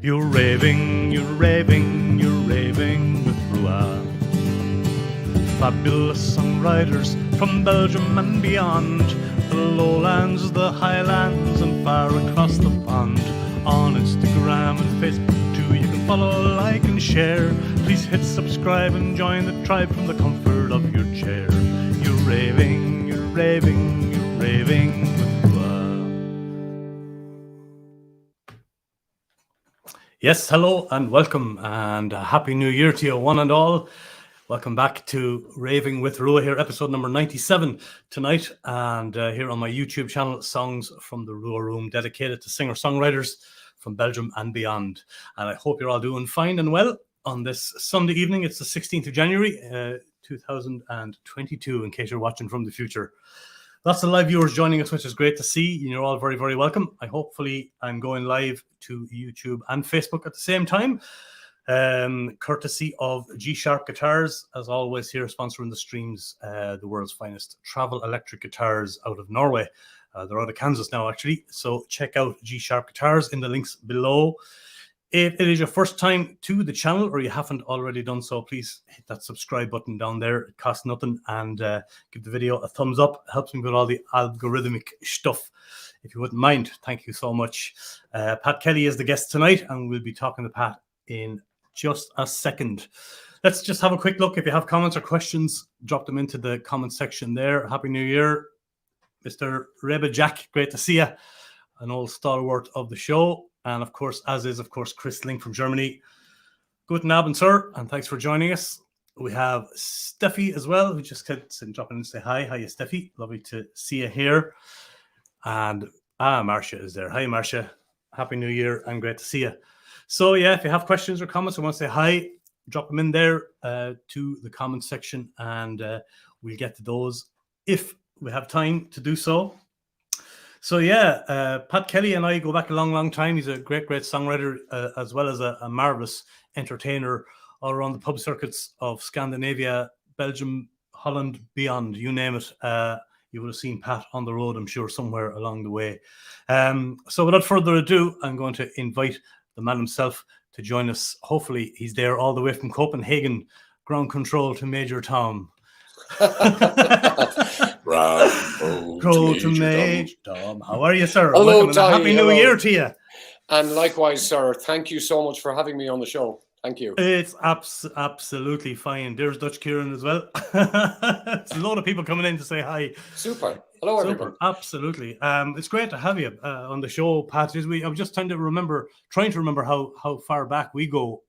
You're raving, you're raving, you're raving with RWR. Fabulous songwriters from Belgium and beyond, the lowlands, the highlands, and far across the pond. On Instagram and Facebook too, you can follow, like, and share. Please hit subscribe and join the tribe from the comfort of your chair. You're raving, you're raving, you're raving with RWR. Yes, hello and welcome, and a happy new year to you one and all. Welcome back to Raving with RWR here, episode number 97 tonight, and here on my YouTube channel, Songs from the RWR Room, dedicated to singer-songwriters from Belgium and beyond. And I hope you're all doing fine and well on this Sunday evening. It's the 16th of January, 2022, in case you're watching from the future. Lots of live viewers joining us, which is great to see. You're all very, very welcome. I'm going live to YouTube and Facebook at the same time. Courtesy of G-Sharp Guitars, as always, here sponsoring the streams, the world's finest travel electric guitars out of Norway. They're out of Kansas now, actually. So check out G-Sharp Guitars in the links below. If it is your first time to the channel, or you haven't already done so, please hit that subscribe button down there. It costs nothing, and give the video a thumbs up. It helps me with all the algorithmic stuff. If you wouldn't mind, thank you so much. Pat Kelly is the guest tonight, and we'll be talking to Pat in just a second. Let's just have a quick look. If you have comments or questions, drop them into the comment section there. Happy New Year, Mr. Reba Jack. Great to see you. An old stalwart of the show. And of course, Chris Link from Germany. Guten Abend, sir, and thanks for joining us. We have Steffi as well, who just kept dropping in and say hi. Hiya, Steffi. Lovely to see you here. And Marcia is there. Hi, Marcia. Happy New Year and great to see you. So yeah, if you have questions or comments or want to say hi, drop them in there to the comment section, and we'll get to those if we have time to do so. So yeah, Pat Kelly and I go back a long, long time. He's a great, great songwriter, as well as a marvelous entertainer all around the pub circuits of Scandinavia, Belgium, Holland, beyond, you name it. You would have seen Pat on the road, I'm sure, somewhere along the way. So without further ado, I'm going to invite the man himself to join us. Hopefully he's there all the way from Copenhagen, ground control to Major Tom. Grow to Major Tom. How are you, sir? Hello, welcome, and a happy new year to you. And likewise, sir. Thank you so much for having me on the show. Thank you. It's absolutely fine. There's Dutch Kieran as well. It's a lot of people coming in to say hi. Super. Hello, everyone. Absolutely. It's great to have you on the show, Pat. I'm just trying to remember how far back we go.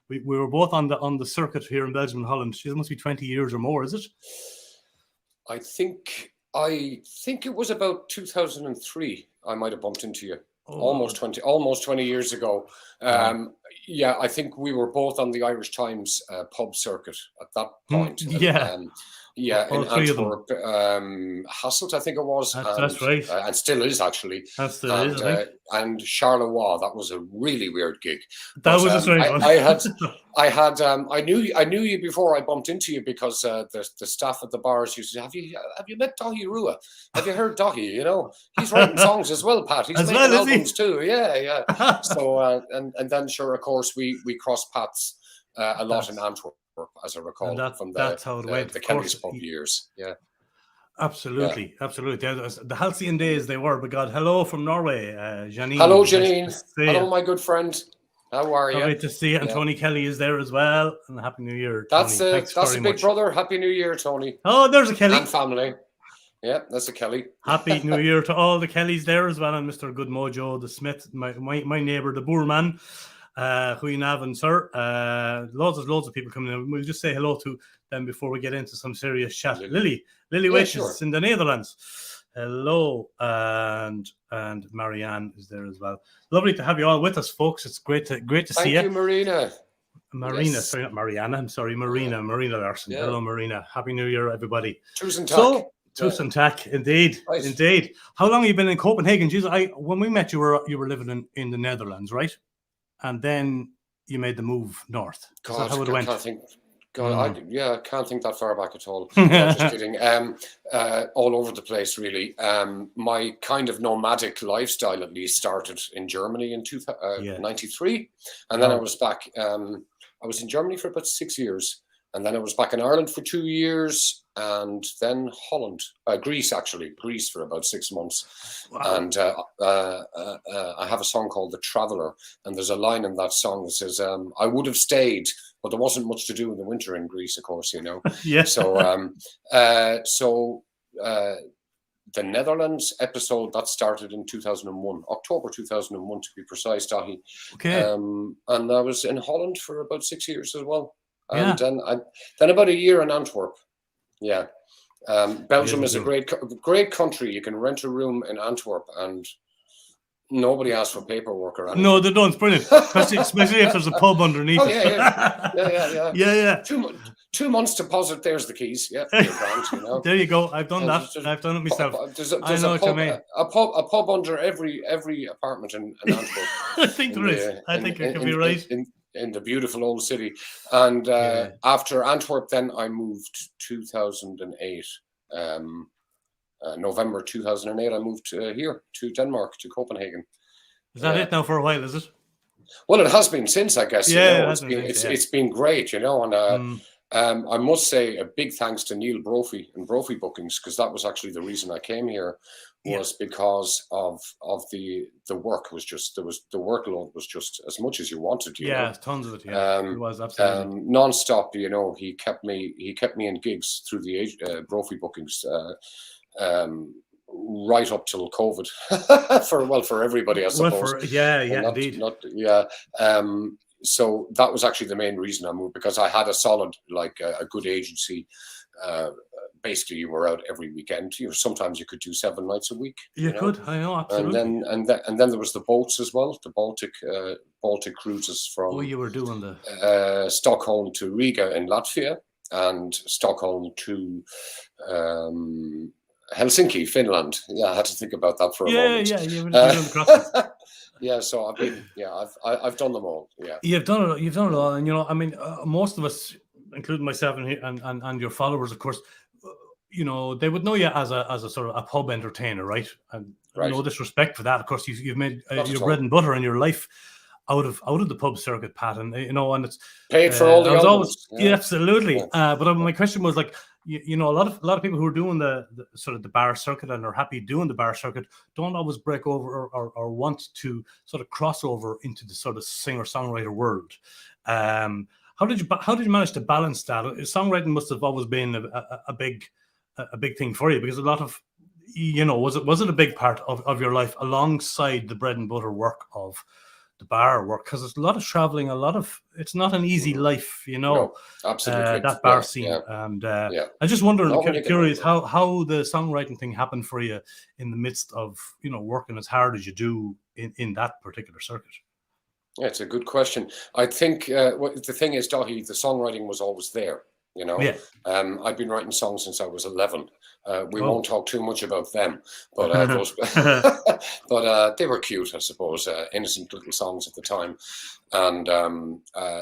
We were both on the circuit here in Belgium and Holland. It must be 20 years or more, is it? I think it was about 2003. I might have bumped into you. Almost 20 years ago. Yeah, I think we were both on the Irish Times pub circuit at that point. Yeah, in Antwerp, Hasselt, I think it was. That's right. And still is, actually. That still is, I think. And Charleroi, that was a really weird gig. That was a strange one. I knew you before I bumped into you, because the staff at the bars used to say, have you met Dahi Rua? Have you heard Dahi? You know, he's writing songs as well, Pat. He's making albums too. Yeah. So and then, sure, of course, we crossed paths a lot in Antwerp, as I recall, from the Kelly's pub years. Yeah. Absolutely. The halcyon days they were, but God, hello from Norway, Janine. Hello, Janine. Hello, my good friend. How are you? Great to see you. And Tony Kelly is there as well. And Happy New Year, Tony. That's a big much. Brother. Happy New Year, Tony. Oh, there's a Kelly. And family. Yeah, that's a Kelly. Happy New Year to all the Kellys there as well, and Mr. Good Mojo, the Smith, my neighbour, the Boerman. Goedenavond, sir. Loads of people coming in. We'll just say hello to them before we get into some serious chat. Lily Wishes in the Netherlands. Hello, and Marianne is there as well. Lovely to have you all with us, folks. It's great to see you. Thank you, Marina. Yes. Sorry, not Mariana. I'm sorry, Marina Larson. Yeah. Hello, Marina. Happy New Year, everybody. Tusen tak. Indeed, right. Indeed. How long have you been in Copenhagen? Jesus, when we met, you were living in the Netherlands, right? And then you made the move north. Is that how it went? God, I can't think that far back at all. No, just kidding. All over the place, really. My kind of nomadic lifestyle, at least, started in Germany in 93, and then I was back. I was in Germany for about 6 years, and then I was back in Ireland for 2 years, and then Holland, Greece for about 6 months. Wow. And I have a song called "The Traveller," and there's a line in that song that says, "I would have stayed, but there wasn't much to do in the winter in Greece, of course, you know." Yeah. So the Netherlands episode that started in 2001, October 2001 to be precise, Dahi. Okay. And I was in Holland for about 6 years as well, and then about a year in Antwerp. Yeah. Belgium is a great country. You can rent a room in Antwerp and nobody asks for paperwork or anything. No, they don't. It's brilliant, especially if there's a pub underneath. Oh yeah. Yeah. 2 months deposit. There's the keys. Yeah, you know. There you go. I've done that. I've done it myself. There's I know what you mean. A pub under every apartment in Antwerp. I think there is. I think you could be right. In the beautiful old city. And after Antwerp, then I moved 2008. November 2008, I moved here to Denmark, to Copenhagen. Is that it now for a while, is it? Well, it has been since, I guess. Yeah, it's been great, you know. And I must say a big thanks to Neil Brophy and Brophy Bookings, because that was actually the reason I came here, was because of the work was just, the workload was just as much as you wanted, you know? Tons of it. It was absolutely non-stop, you know. He kept me in gigs through the Brophy Bookings right up till COVID for everybody, I suppose. Indeed. So that was actually the main reason I moved, because I had a solid, like a good agency. Basically, you were out every weekend. You know, sometimes you could do 7 nights a week. You could, I know, absolutely. And then there was the boats as well, the Baltic cruises from. Oh, you were doing the Stockholm to Riga in Latvia, and Stockholm to Helsinki, Finland. Yeah, I had to think about that for a moment. Yeah, you were doing the crossing. Yeah, so I've done them all. Yeah, you've done it all, and you know, I mean, most of us, including myself and your followers, of course, you know, they would know you as a sort of a pub entertainer, right? And no disrespect for that, of course, you've made your bread and butter in your life out of the pub circuit, Pat, and you know, and it's paid for all the albums. Absolutely. But my question was, like, you know, a lot of people who are doing the sort of the bar circuit and are happy doing the bar circuit don't always break over or want to sort of cross over into the sort of singer-songwriter world. How did you manage to balance that? Songwriting must have always been a big thing for you, because a lot of, you know, was it a big part of your life alongside the bread and butter work of the bar work? Because there's a lot of traveling, it's not an easy life, you know. No, absolutely. That bar scene. And I just wondering, curious how the songwriting thing happened for you in the midst of, you know, working as hard as you do in that particular circuit. Yeah, it's a good question. I think the thing is, Dahi, the songwriting was always there. You know, I've been writing songs since I was 11. We won't talk too much about them, but but they were cute, I suppose, innocent little songs at the time, and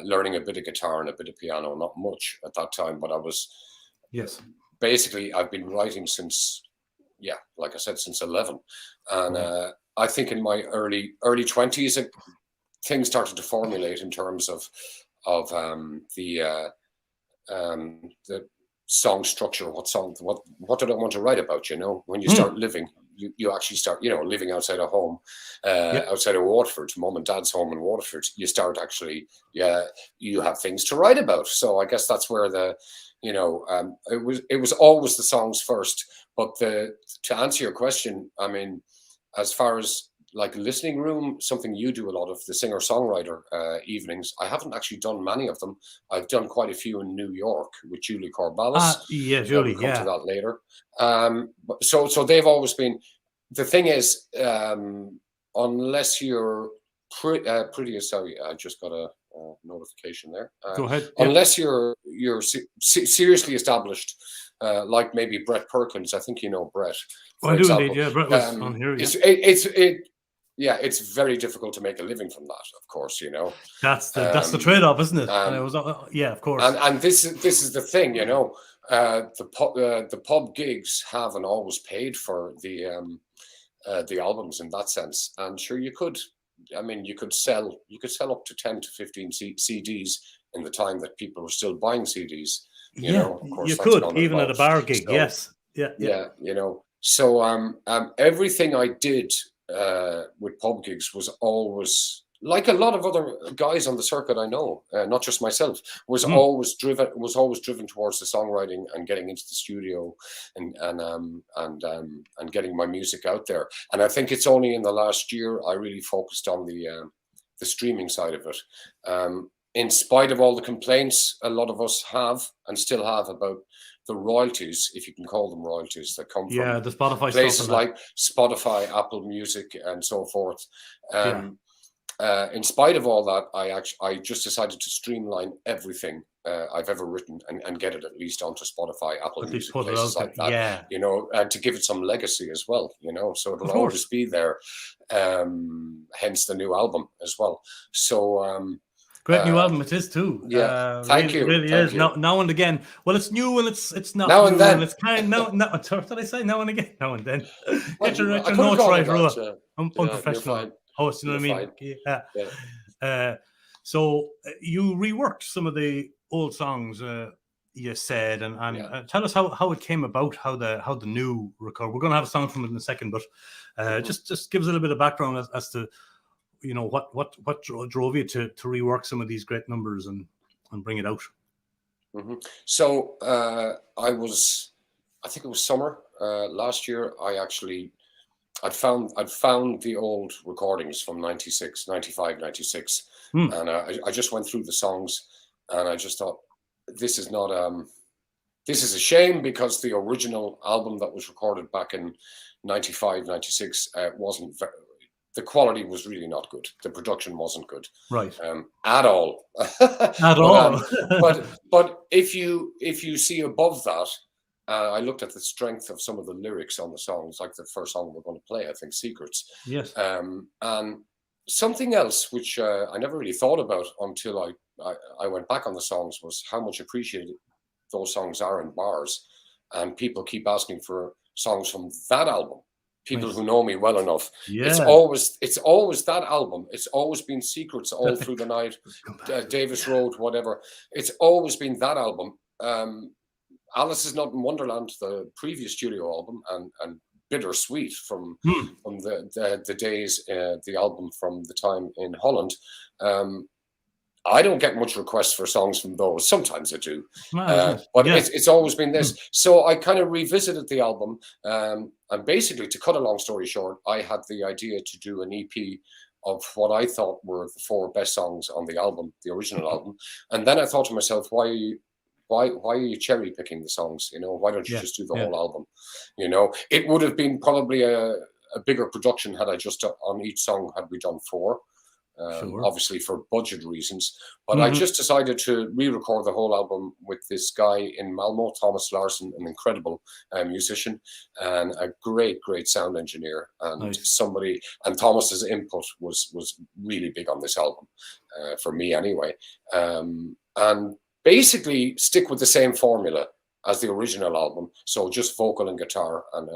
learning a bit of guitar and a bit of piano. Not much at that time, but I was. Yes. Basically, I've been writing since, like I said, since 11, and I think in my early 20s, things started to formulate in terms of the song structure. What did I want to write about? You know, when you start living, you actually start, you know, living outside of home, outside of Waterford, mom and dad's home in Waterford. You start actually, you have things to write about. So I guess that's where it was always the songs first. But to answer your question, I mean, as far as like listening room, something you do a lot of, the singer-songwriter evenings. I haven't actually done many of them. I've done quite a few in New York with Julie Corbalis. Julie, we'll come to that later. So they've always been. The thing is, unless you're pretty. Sorry, I just got a notification there. Go ahead. Unless you're seriously established, like maybe Brett Perkins. I think you know Brett. I do indeed. Yeah, Brett was on here. yeah, it's very difficult to make a living from that, of course, you know. That's the trade-off, isn't it? And it was, yeah, of course. And this is the thing, you know. The pub gigs haven't always paid for the albums in that sense. And sure, you could sell up to 10 to 15 CDs in the time that people were still buying CDs. You know, of course, you could even at a bar gig. So, yes, yeah. You know, so everything I did with pub gigs was always, like a lot of other guys on the circuit I know, not just myself, was always driven towards the songwriting and getting into the studio and getting my music out there. And I think it's only in the last year I really focused on the streaming side of it. In spite of all the complaints a lot of us have and still have about the royalties, if you can call them royalties, that come from the Spotify places like Spotify, Apple Music, and so forth. In spite of all that, I just decided to streamline everything I've ever written and get it at least onto Spotify, Apple Music, places like that. You know, and to give it some legacy as well. You know, so it'll always be there. Hence the new album as well. So. Great new album it is too. Yeah, thank you. It really is. Now and again. Well, it's new and it's not now new and then. And it's kind of what did I say? Now and again. Now and then. Get your notes right, Rua. I'm unprofessional. Oh, you know what I mean? Yeah. So you reworked some of the old songs. You said, and tell us how it came about, how the new record. We're going to have a song from it in a second, but just give us a little bit of background as to. You know what drove you to rework some of these great numbers and bring it out. So I think it was summer last year. I'd found the old recordings from 96, 95, 96, and I just went through the songs, and I just thought, this is a shame, because the original album that was recorded back in 95, 96 wasn't the quality was really not good. The production wasn't good, right? At all. At all. But if you see above that, I looked at the strength of some of the lyrics on the songs, like the first song we're going to play, I think, "Secrets." Yes. And something else which I never really thought about until I went back on the songs was how much appreciated those songs are in bars, and people keep asking for songs from that album. People who know me well enough, it's always that album. It's always been "Secrets" all through the night, Davis Road, whatever. It's always been that album. Alice Is Not in Wonderland, the previous studio album, and Bittersweet from the days, the album from the time in Holland. I don't get much requests for songs from those. Sometimes I do, but it's always been this. So I kind of revisited the album, and basically, to cut a long story short, I had the idea to do an EP of what I thought were the 4 best songs on the album, the original album. And then I thought to myself, why are you cherry picking the songs? You know, why don't you just do the whole album? You know, it would have been probably a bigger production had I just on each song had we done 4. Obviously for budget reasons, but I just decided to re-record the whole album with this guy in Malmo, Thomas Larson, an incredible musician and a great sound engineer, and somebody. And Thomas's input was really big on this album, for me anyway. And basically stick with the same formula as the original album, so just vocal and guitar and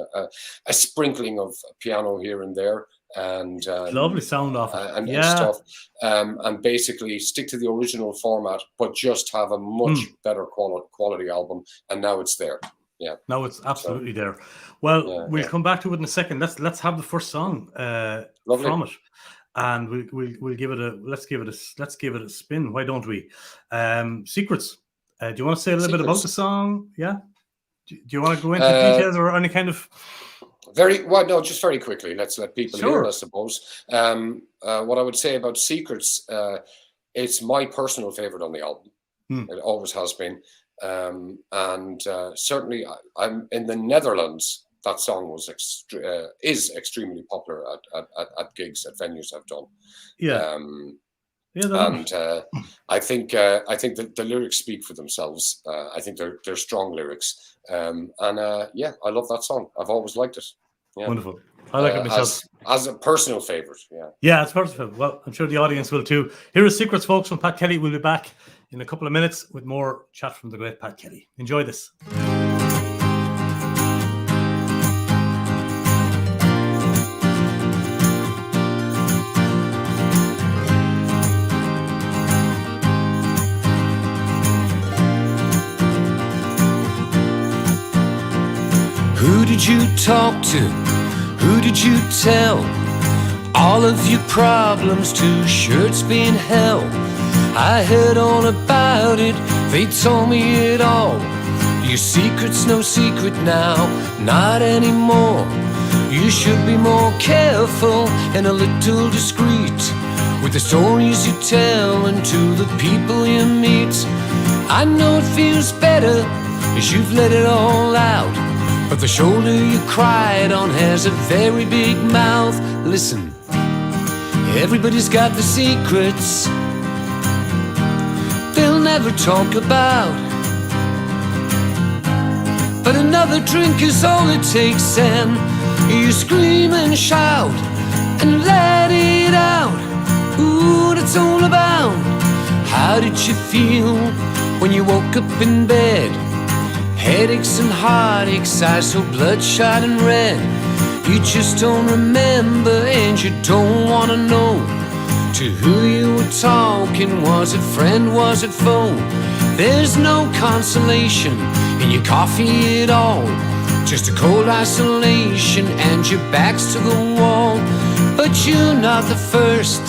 a sprinkling of piano here and there. And lovely sound off it. And stuff, and basically stick to the original format, but just have a much better quality album. And now it's there. Yeah, now it's absolutely there. Well, we'll come back to it in a second. Let's have the first song from it, and we'll give it let's give it a spin. Why don't we? Secrets. Do you want to say a little bit about the song? Yeah. Do you want to go into details or any kind of? Just very quickly. Let's let people hear, I suppose. What I would say about Secrets, it's my personal favorite on the album. It always has been. And certainly I'm in the Netherlands. That song is extremely popular at gigs, at venues I've done. I think that the lyrics speak for themselves. I think they're strong lyrics. I love that song. I've always liked it. Yeah. Wonderful. I like it myself. As a personal favorite. Yeah. Yeah, it's perfect. Well, I'm sure the audience will too. Here is Secrets, folks, from Pat Kelly. We'll be back in a couple of minutes with more chat from the great Pat Kelly. Enjoy this. Who did you talk to? Who did you tell all of your problems to? Sure, it's been hell. I heard all about it, they told me it all. Your secret's no secret now, not anymore. You should be more careful and a little discreet with the stories you tell and to the people you meet. I know it feels better as you've let it all out, but the shoulder you cried on has a very big mouth. Listen, everybody's got the secrets they'll never talk about, but another drink is all it takes, and you scream and shout and let it out. Ooh, that's all about. How did you feel when you woke up in bed? Headaches and heartaches, eyes so bloodshot and red. You just don't remember and you don't wanna know to who you were talking. Was it friend, was it foe? There's no consolation in your coffee at all, just a cold isolation and your back's to the wall. But you're not the first,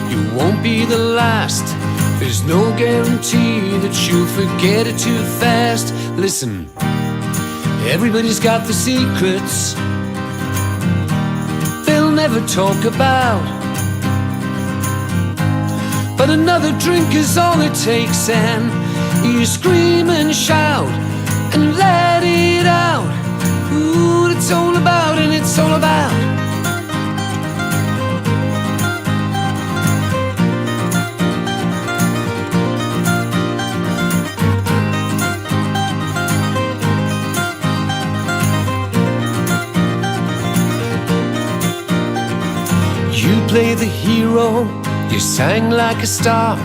you won't be the last. There's no guarantee that you'll forget it too fast. Listen, everybody's got the secrets they'll never talk about, but another drink is all it takes, and you scream and shout and let it out. Ooh, it's all about, and it's all about. You play the hero, you sang like a star,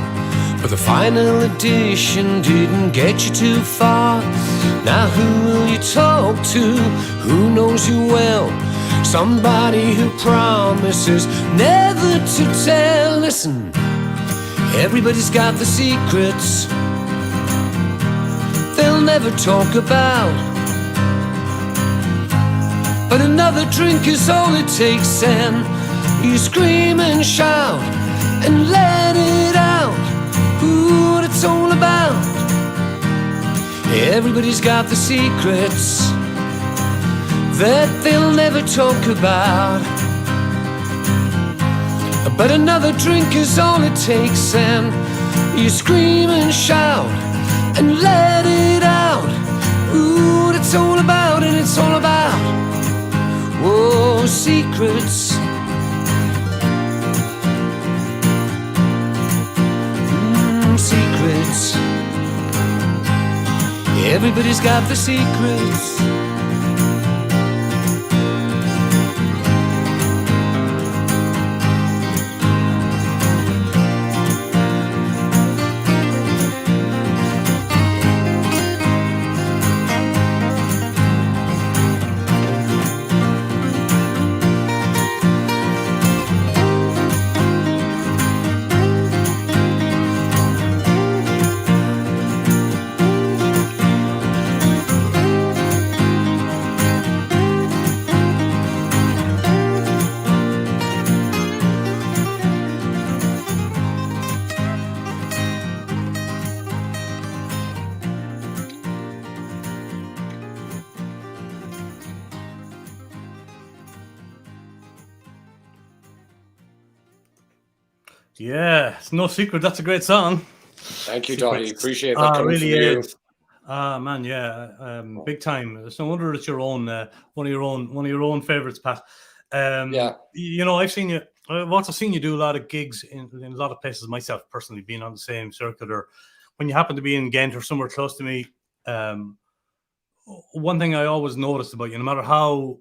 but the final edition didn't get you too far. Now who will you talk to? Who knows you well? Somebody who promises never to tell. Listen, everybody's got the secrets they'll never talk about, but another drink is all it takes, and you scream and shout and let it out. Ooh, what it's all about. Everybody's got the secrets that they'll never talk about, but another drink is all it takes, and you scream and shout and let it out. Ooh, what it's all about, and it's all about. Whoa, secrets. Secrets. Everybody's got the secrets. Yeah, it's no secret. That's a great song. Thank you, Donnie. Appreciate that. Really is. Man, yeah, big time. It's no wonder it's your own, one of your own favorites, Pat. Yeah. You know, I've also seen you do a lot of gigs in a lot of places myself, personally, being on the same circuit, or when you happen to be in Ghent or somewhere close to me. One thing I always noticed about you, no matter how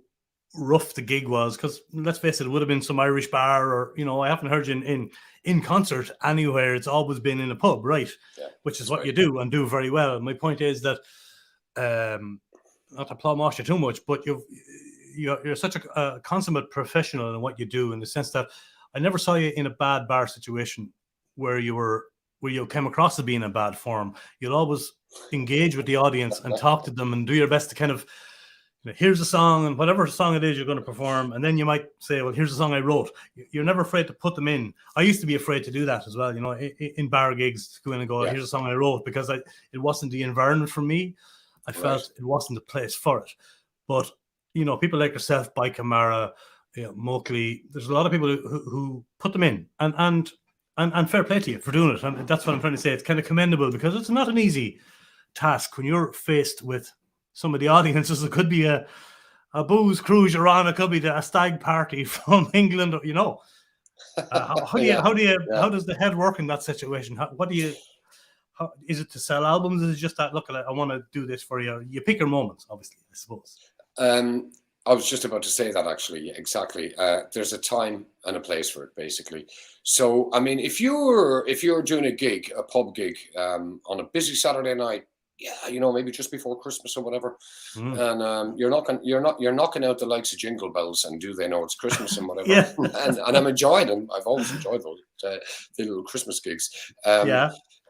rough the gig was, because let's face it would have been some Irish bar, or I haven't heard you in concert anywhere. It's always been in a pub, right? Yeah, which is what you do and do very well. My point is that not to plum wash you too much, but you're such a consummate professional in what you do, in the sense that I never saw you in a bad bar situation where you came across as being in bad form. You'll always engage with the audience and talk to them and do your best to kind of, here's a song, and whatever song it is you're going to perform, and then you might say, well, here's a song I wrote. You're never afraid to put them in. I used to be afraid to do that as well, in bar gigs, to go in and go, here's a song I wrote, because it wasn't the environment for me. I felt it wasn't the place for it. But, people like yourself, By Camara, Mockley, there's a lot of people who put them in, and fair play to you for doing it. And that's what I'm trying to say. It's kind of commendable, because it's not an easy task when you're faced with some of the audiences. It could be a booze cruise you're on. It could be a stag party from England. How does the head work in that situation? How is it to sell albums? Is it just that, look, I want to do this for you? You pick your moments, obviously, I suppose. I was just about to say that, actually. Exactly. There's a time and a place for it, basically. So, I mean, if you're doing a pub gig, on a busy Saturday night, maybe just before Christmas or whatever, and you're knocking out the likes of Jingle Bells and Do They Know It's Christmas and whatever, and I'm enjoying them. I've always enjoyed those the little Christmas gigs.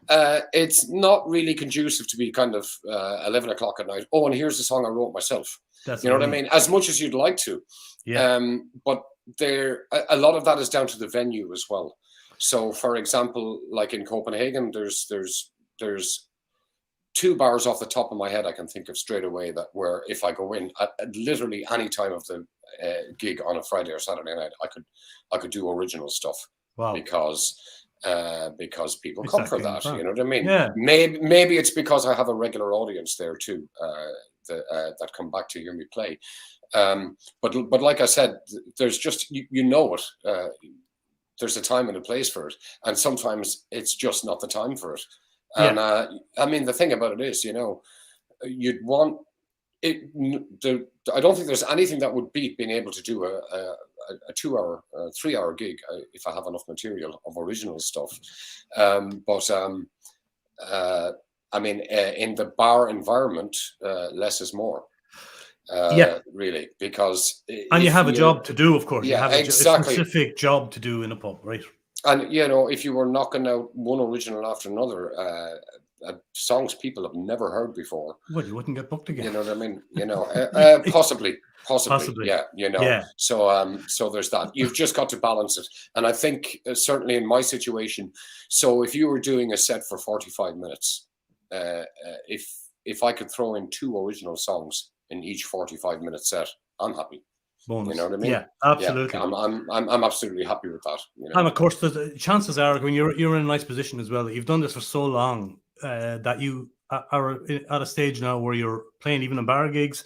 It's not really conducive to be kind of 11 o'clock at night. Oh, and here's the song I wrote myself. You know what I mean? As much as you'd like to, but a lot of that is down to the venue as well. So, for example, like in Copenhagen, there's 2 bars off the top of my head I can think of straight away where if I go in at literally any time of the gig on a Friday or Saturday night, I could do original stuff. Wow. Because people come for that. You know what I mean? Yeah. Maybe it's because I have a regular audience there too, that come back to hear me play. But like I said, there's just there's a time and a place for it, and sometimes it's just not the time for it. And I mean, the thing about it is, you'd want it. I don't think there's anything that would beat being able to do a 2-hour, 3-hour gig if I have enough material of original stuff. I mean, in the bar environment, less is more. Really, because you have a job to do, of course. Yeah, you have a specific job to do in a pub, right? And if you were knocking out one original after another, songs people have never heard before, well, you wouldn't get booked again. You know what I mean? Possibly. Yeah. So there's that. You've just got to balance it, and I think certainly in my situation. So if you were doing a set for 45 minutes, if I could throw in 2 original songs in each 45-minute set, I'm happy. Bonus. You know what I mean? Yeah, absolutely. Yeah, I'm absolutely happy with that. And of course, the chances are, when you're in a nice position as well, you've done this for so long that you are at a stage now where you're playing even in bar gigs.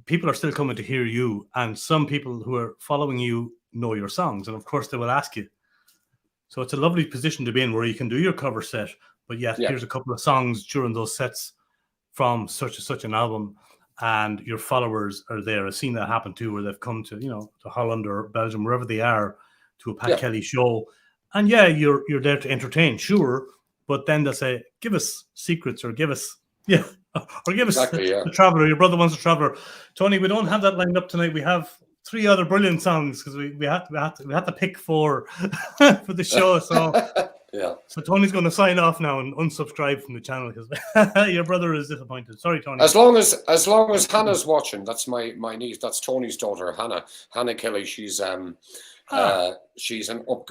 People are still coming to hear you, and some people who are following you know your songs, and of course they will ask you. So it's a lovely position to be in, where you can do your cover set, but here's a couple of songs during those sets from such an album. And your followers are there. I've seen that happen too, where they've come to, to Holland or Belgium, wherever they are, to a Pat Kelly show. And you're there to entertain, sure. But then they'll say, give us secrets, or give us, or give us the Traveller. Your brother wants a Traveller. Tony, we don't have that lined up tonight. We have 3 other brilliant songs, because we had to pick 4 for the show. So So Tony's going to sign off now and unsubscribe from the channel, because your brother is disappointed. Sorry, Tony. As long as Hannah's watching, that's my niece. That's Tony's daughter, Hannah Kelly. She's an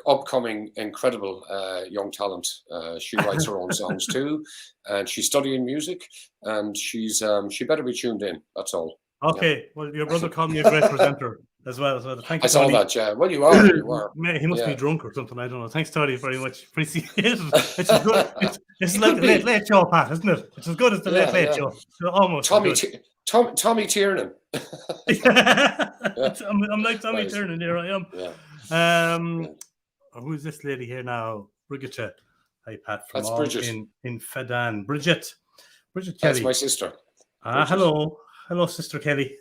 upcoming incredible young talent. She writes her own songs too, and she's studying music. And she better be tuned in. That's all. Okay. Well, your brother called me a great presenter as well. So thank you. I saw that, yeah. Well, you are. He must be drunk or something. I don't know. Thanks, Tony, very much. Appreciate it. It's as good. It's like the late show, Pat, isn't it? It's as good as the late show. So almost. Tommy Tiernan. I'm like Tommy Tiernan. Here I am. Who is this lady here now? Brigitte. Hi, Pat. From That's Bridget. In Fedan. Bridget Kelly. That's my sister. Hello. Hello, Sister Kelly.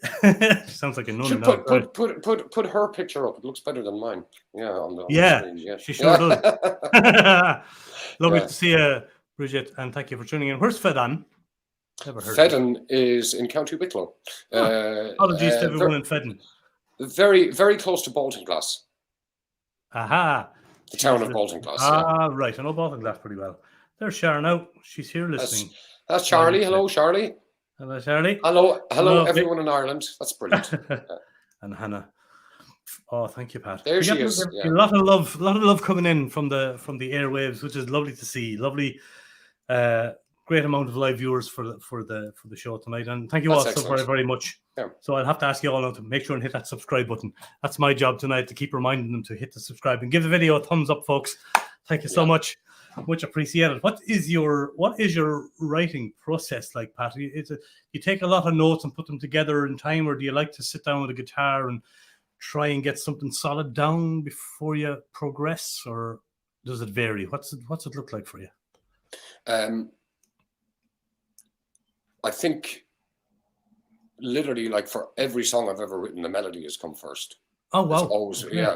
Sounds like a nun Should now. put her picture up. It looks better than mine. Yeah, on the Yeah, screen. Yeah, she sure does. Lovely Yeah. to see you, Bridget, and thank you for tuning in. Where's Fedan? Never heard of it. Fedden is in County Wicklow. Apologies to everyone in Fedan. Very, very close to Baltinglass, Aha. the town of Baltinglass. Yeah. Ah, right. I know Baltinglass pretty well. There's Sharon out. She's here listening. That's Charlie. Hello, Charlie. Hello, Charlie. Hello, everyone in Ireland. That's brilliant. And Hannah. Oh, thank you, Pat. There she is. A lot of love coming in from the airwaves, which is lovely to see. Lovely, great amount of live viewers for the show tonight, and thank you all so very, very much. Yeah. So I'll have to ask you all now to make sure and hit that subscribe button. That's my job tonight, to keep reminding them to hit the subscribe and give the video a thumbs up, folks. Thank you so much. Much appreciated. What is your writing process like, Pat? You take a lot of notes and put them together in time, or do you like to sit down with a guitar and try and get something solid down before you progress, or does it vary? What's it look like for you? I think literally, like, for every song I've ever written, the melody has come first. Oh wow!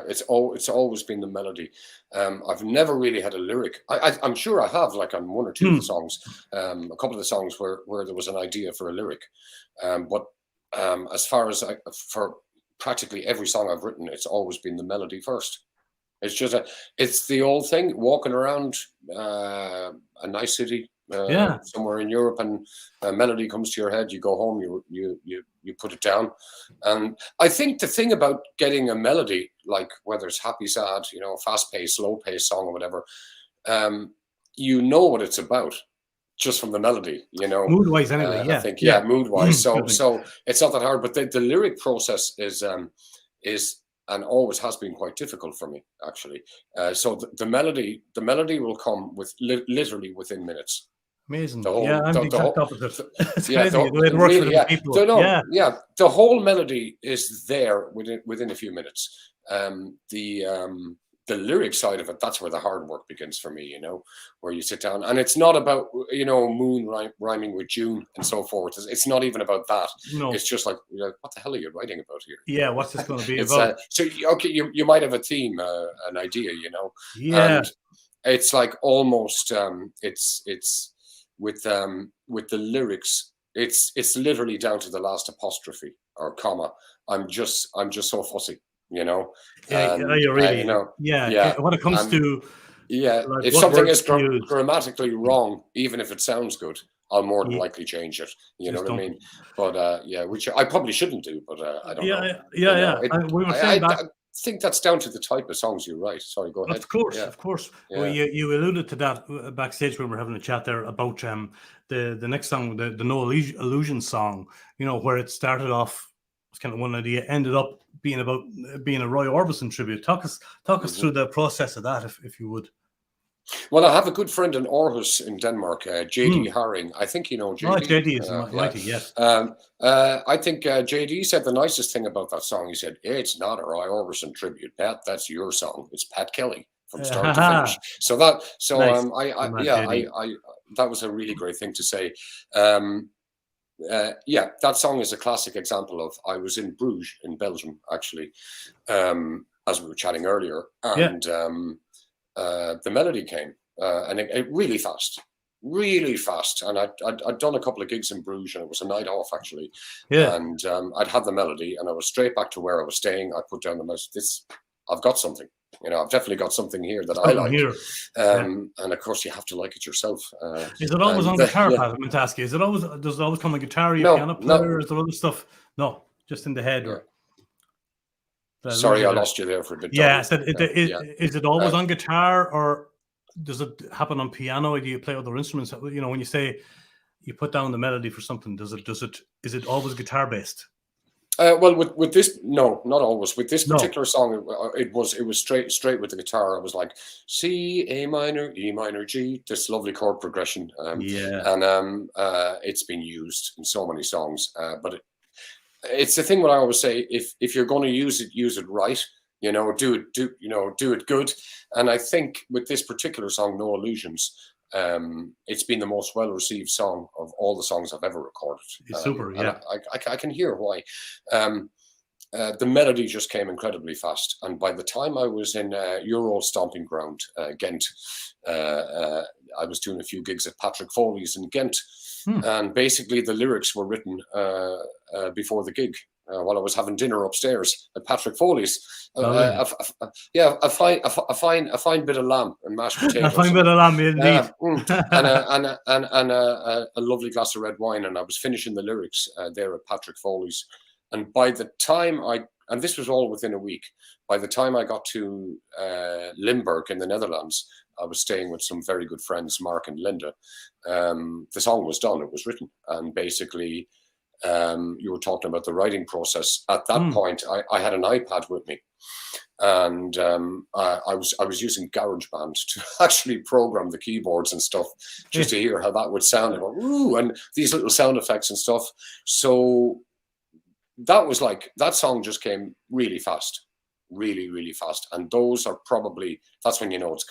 It's always been the melody. I've never really had a lyric. I'm sure I have, like, on one or two of the songs, a couple of the songs where there was an idea for a lyric. But as far as for practically every song I've written, it's always been the melody first. It's just it's the old thing, walking around a nice city, somewhere in Europe, and a melody comes to your head. You go home, you put it down, and I think the thing about getting a melody, like whether it's happy, sad, fast paced, slow paced song or whatever, you know what it's about just from the melody, mood wise anyway. I think mood wise. So it's not that hard, but the lyric process is and always has been quite difficult for me, actually. So the melody will come with literally within minutes. Amazing. I'm the exact opposite. It's crazy the way it works for people. The whole melody is there within a few minutes. The lyric side of it, that's where the hard work begins for me, where you sit down, and it's not about, moon rhyming with June and so forth. It's not even about that. No. It's just like, what the hell are you writing about here? Yeah, what's this going to be about? So, okay, you might have a theme, an idea, Yeah. And it's like almost, it's with the lyrics, it's literally down to the last apostrophe or comma. I'm just so fussy. You're really, when it comes to like, if something is grammatically wrong, even if it sounds good, I'll more than likely change it. You know what I mean? But which I probably shouldn't do, but I don't know. We were saying that. I think that's down to the type of songs you write. Sorry, go ahead. Of course. Yeah. Well, you alluded to that backstage when we were having a chat there about the next song, the No Illusion song. Where it started off was kind of one idea, ended up being about being a Roy Orbison tribute. Talk us through the process of that, if you would. Well, I have a good friend in Aarhus in Denmark, JD Haring. I think you know JD. Oh, JD is mighty, yes. I think JD said the nicest thing about that song. He said, "It's not a Roy Orbison tribute, Pat. That's your song. It's Pat Kelly from start to finish." So nice. That was a really great thing to say. That song is a classic example of. I was in Bruges in Belgium, actually, as we were chatting earlier, and the melody came, and it really fast, and I'd done a couple of gigs in Bruges, and it was a night off, actually, and I'd had the melody, and I was straight back to where I was staying. I put down the mouse. I've got something. I've definitely got something here that I like. And of course, you have to like it yourself. Is it always on guitar, Pat? I meant to ask you. Does it always come on guitar? No, piano player? Is there other stuff? No, just in the head. Or sorry, I lost you there for a bit. Yeah, I said, is it always on guitar, or does it happen on piano? Or do you play other instruments? When you say you put down the melody for something, is it always guitar based? Well, with this, no, not always. With this particular song, it was straight with the guitar. I was like C, A minor, E minor, G. This lovely chord progression. And it's been used in so many songs. But it's the thing. What I always say: if you're going to use it right. Do it good. And I think with this particular song, No Illusions, it's been the most well-received song of all the songs I've ever recorded. It's super, yeah. I can hear why. The melody just came incredibly fast, and by the time I was in Euro stomping ground, Ghent, I was doing a few gigs at Patrick Foley's in Ghent, and basically the lyrics were written before the gig. While I was having dinner upstairs at Patrick Foley's, a fine bit of lamb and mashed potatoes. A fine bit of lamb, indeed. And a lovely glass of red wine, and I was finishing the lyrics there at Patrick Foley's. And by the time and this was all within a week, by the time I got to Limburg in the Netherlands, I was staying with some very good friends, Mark and Linda. The song was done, it was written. And basically, you were talking about the writing process. At that point, I had an iPad with me. And I was using GarageBand to actually program the keyboards and stuff, just to hear how that would sound. And, ooh, and these little sound effects and stuff. So that was that song just came really fast, really, really fast. And those are that's when you know it's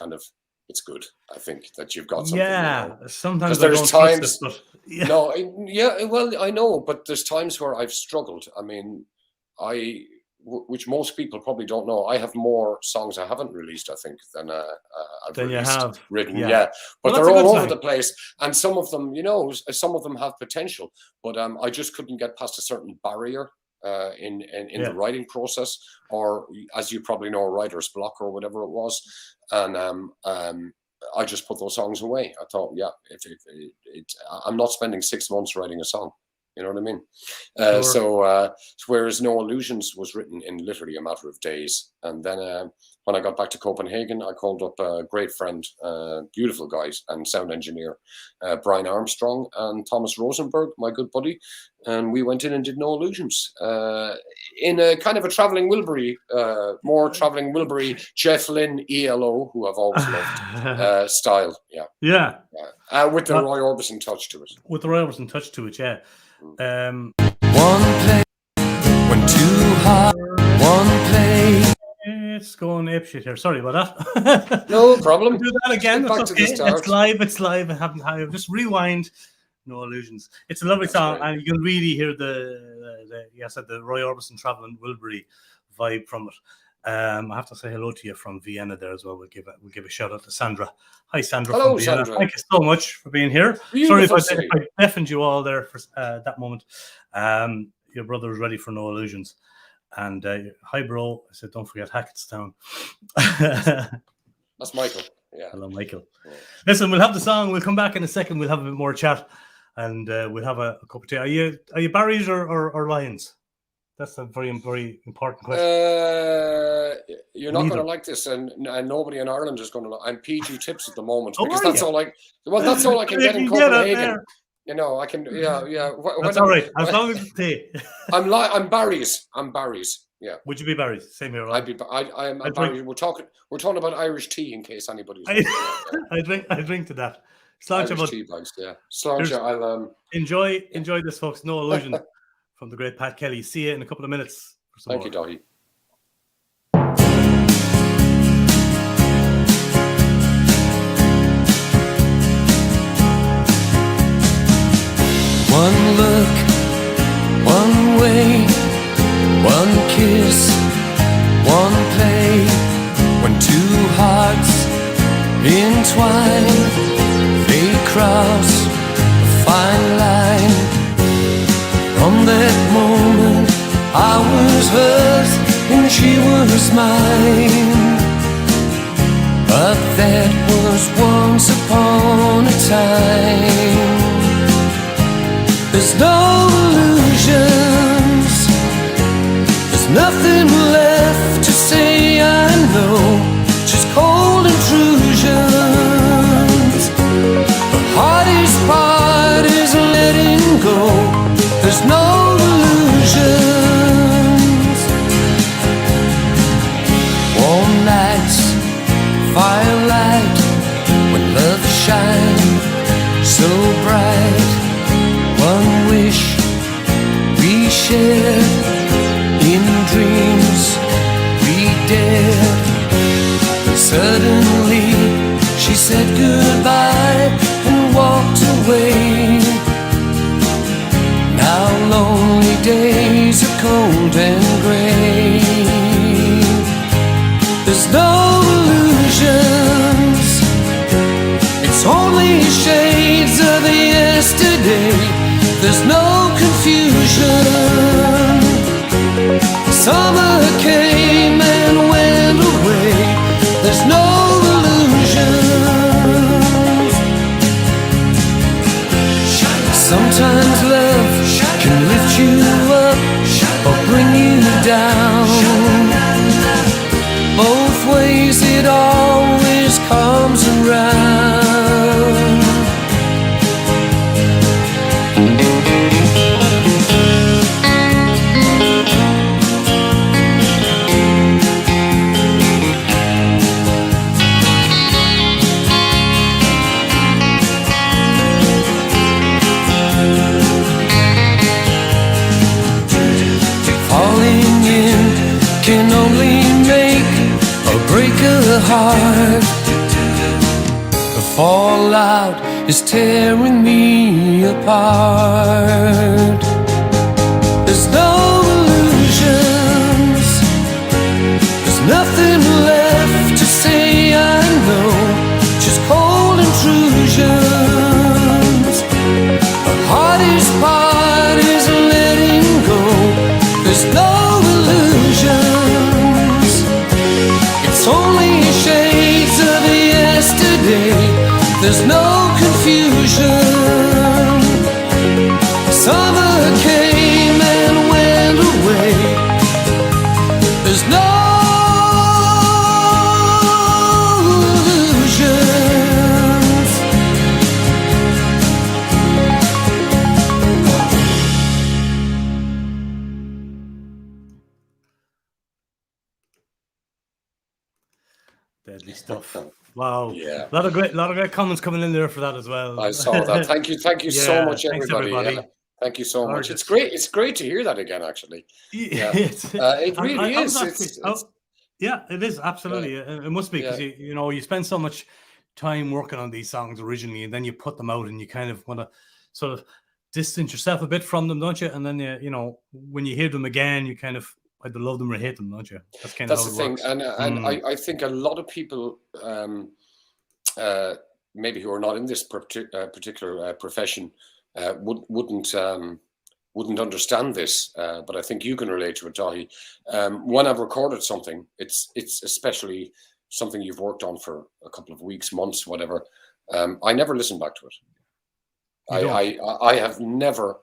good. I think that you've got something. Yeah, sometimes there's times. Yeah. No, yeah, well, I know, but there's times where I've struggled. I mean, which most people probably don't know, I have more songs I haven't released, I think, than I've written. Yeah. But they're all over the place. And some of them, some of them have potential, but I just couldn't get past a certain barrier in the writing process, or as you probably know, writer's block or whatever it was. And I just put those songs away. I thought, I'm not spending 6 months writing a song. You know what I mean? Sure. So whereas No Illusions was written in literally a matter of days. And then when I got back to Copenhagen, I called up a great friend, beautiful guys, and sound engineer, Brian Armstrong and Thomas Rosenberg, my good buddy. And we went in and did No Illusions in a kind of a traveling Wilbury, Jeff Lynne ELO, who I've always loved, style. Yeah. With the Roy Orbison touch to it. With the Roy Orbison touch to it, yeah. One play, when too hard, one play. It's going apeshit here. Sorry about that. No problem. Do that again. Back okay. It's live. I haven't just rewind. No Illusions. It's a lovely song, and you can really hear the Roy Orbison traveling Wilbury vibe from it. I have to say hello to you from Vienna there as well. We'll give a shout out to Sandra. Hi, Sandra. Hello, from Vienna. Sandra. Thank you so much for being here. Beautiful. Sorry if I deafened you all there for that moment. Your brother was ready for No Illusions. And hi, bro. I said, don't forget Hackettstown. That's Michael. Yeah. Hello, Michael. Yeah. Listen, we'll have the song. We'll come back in a second. We'll have a bit more chat, and we'll have a cup of tea. Are you Barry's or Lions? That's a very, very important question. You're not going to like this, and nobody in Ireland is going to. I'm PG tips at the moment because that's all I can get in Copenhagen. I can. Yeah. That's all right. As long as it's tea. I'm Barry's. Yeah. Would you be Barry's? Same here. Right? I'm Barry's. We're talking about Irish tea in case anybody's. I drink to that. Irish tea bags. Yeah. Sláinte, I'll enjoy this, folks. No Illusion. From the great Pat Kelly. See you in a couple of minutes. Thank you, Dahi. One look, one way, one kiss, one play. When two hearts entwine, they cross a fine line. From that moment I was hers and she was mine. But that was once upon a time. There's no illusions, there's nothing left to say, I know, just cold intrusions. The hardest part is letting go. There's no illusions. Warm nights, firelight, when love shines so bright. One wish we shared, in dreams we dared. And suddenly she said goodbye. cold and grey. There's no illusions, it's only shades of the yesterday. There's no confusion. Summer came and went away. There's no illusions. Sometimes love can lift you up or bring you down. Both ways it always comes around. Falling in can only make or break a heart. The fallout is tearing me apart. There's no illusions, there's nothing left to say, I know, just cold intrusions. The hardest part is letting go. There's no illusions, it's only shades of yesterday. There's no confusion. Summer came and went away. There's no illusions. Deadly stuff. Wow. Yeah. A lot of great comments coming in there for that as well. I saw that. Thank you so Yeah, much, thanks, everybody. everybody. Yeah. Thank you so much. Gorgeous. It's great to hear that again, actually. Yeah. It's- It I- really I was is. actually- yeah, it is absolutely. It must be because Yeah. you spend so much time working on these songs originally, and then you put them out, and you kind of want to sort of distance yourself a bit from them, don't you? And then when you hear them again, you kind of either love them or hate them, don't you? That's kind That's of how the it thing, works. and I think a lot of people, maybe who are not in this particular profession, wouldn't understand this, but I think you can relate to it, Dahi. When I've recorded something, it's especially something you've worked on for a couple of weeks, months, whatever. I never listen back to it. I have never.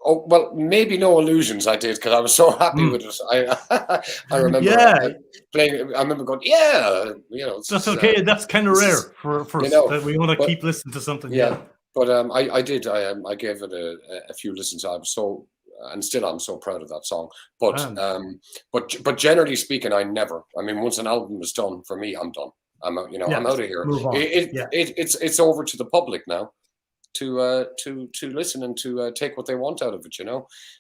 Oh well, maybe No Illusions I did because I was so happy with it. I remember playing. I remember going, That's okay. That's kind of rare for us that we want to keep listening to something. Yeah. But I did. I gave it a few listens. I'm so proud of that song. But generally speaking, I never. I mean, once an album is done for me, I'm done. I'm out. I'm out of here. Move on. It's over to the public now to listen and to take what they want out of it.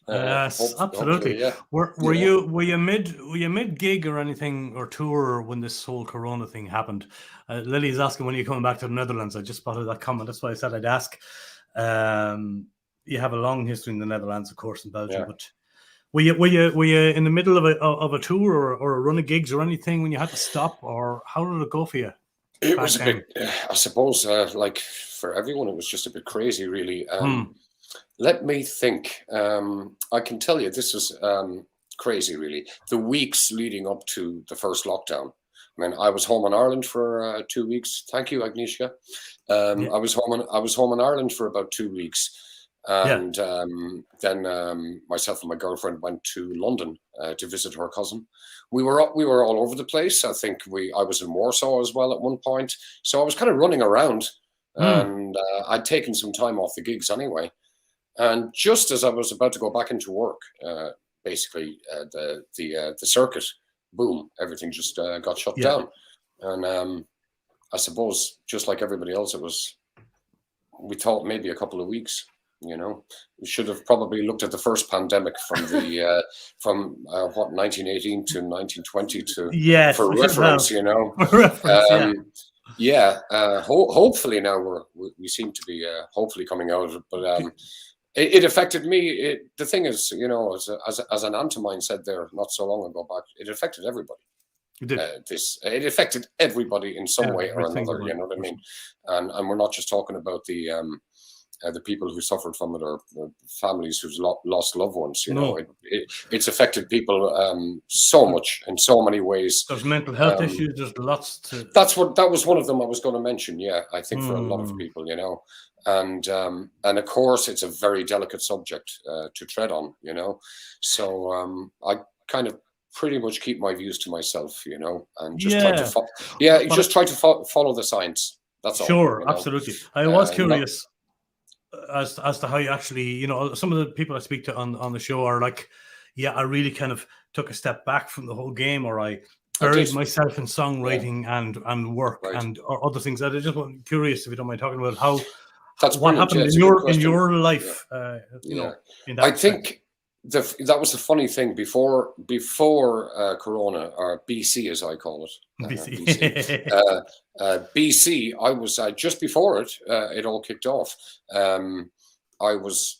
Yes, absolutely. Yeah. Were you mid gig or anything or tour when this whole Corona thing happened? Lily's asking when are you coming back to the Netherlands. I just spotted that comment. That's why I said I'd ask. You have a long history in the Netherlands, of course, in Belgium. But were you in the middle of a tour or a run of gigs or anything when you had to stop, or how did it go for you? It was a bit, I suppose, like for everyone, it was just a bit crazy, really. Let me think. I can tell you this was crazy, really. The weeks leading up to the first lockdown. I mean, I was home in Ireland for 2 weeks. Thank you, Agnieszka. I was home in Ireland for about 2 weeks, and then myself and my girlfriend went to London to visit her cousin. We were all over the place. I think I was in Warsaw as well at one point. So I was kind of running around, and I'd taken some time off the gigs anyway. And just as I was about to go back into work, basically the circuit, boom, everything just got shut down. And I suppose just like everybody else, we thought maybe a couple of weeks. We should have probably looked at the first pandemic from 1918 to 1920 for reference. Hopefully now we seem to be hopefully coming out of it. But it affected me. The thing is, you know, as an aunt of mine said there not so long ago back, it affected everybody. You did. It affected everybody in some way or another. You know what I mean? And we're not just talking about the people who suffered from it, or families who've lost loved ones. You know, it's affected people so much in so many ways. There's mental health issues. There's lots to. That was one of them I was going to mention. Yeah, I think for a lot of people, you know, and of course it's a very delicate subject to tread on. You know, so I kind of pretty much keep my views to myself. You know, and just try to follow the science. That's all. Sure, you know? Absolutely. I was curious. As to how you actually, you know, some of the people I speak to on the show are like, yeah, I really kind of took a step back from the whole game, or I buried myself in songwriting and work or other things. I just want curious, if you don't mind talking about how what happened in your life. You know, in that I think that was the funny thing before Corona, or BC as I call it. BC, I was just before it all kicked off. I was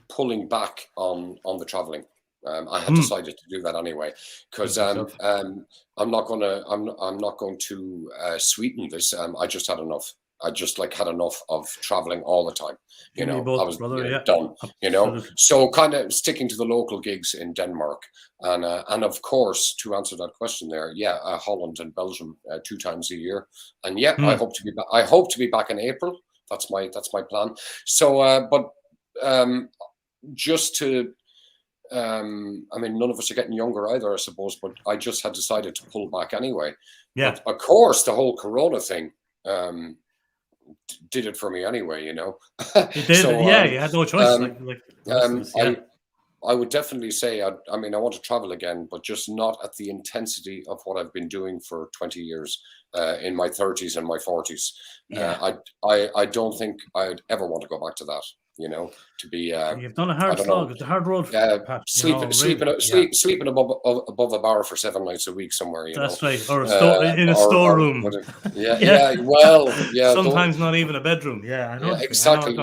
pulling back on the traveling. I had decided to do that anyway, because I'm not going to sweeten this. I just had enough. I just had enough of traveling all the time. You know, I was done. You know, so kind of sticking to the local gigs in Denmark, and of course, to answer that question there, Holland and Belgium 2 times a year, and I hope to be back. I hope to be back in April. That's my plan. So, but just to. I mean, none of us are getting younger either, I suppose, but I just had decided to pull back anyway. Yeah. But of course, the whole Corona thing did it for me anyway, you know. It did. So, you had no choice. I would definitely say, I mean, I want to travel again, but just not at the intensity of what I've been doing for 20 years in my 30s and my 40s. Yeah. I don't think I'd ever want to go back to that. You know, to be you've done a hard slog. It's a hard road. Sleeping above a bar for 7 nights a week somewhere. You That's know? Right, or in a storeroom. Sometimes not even a bedroom. Yeah, I know. Exactly.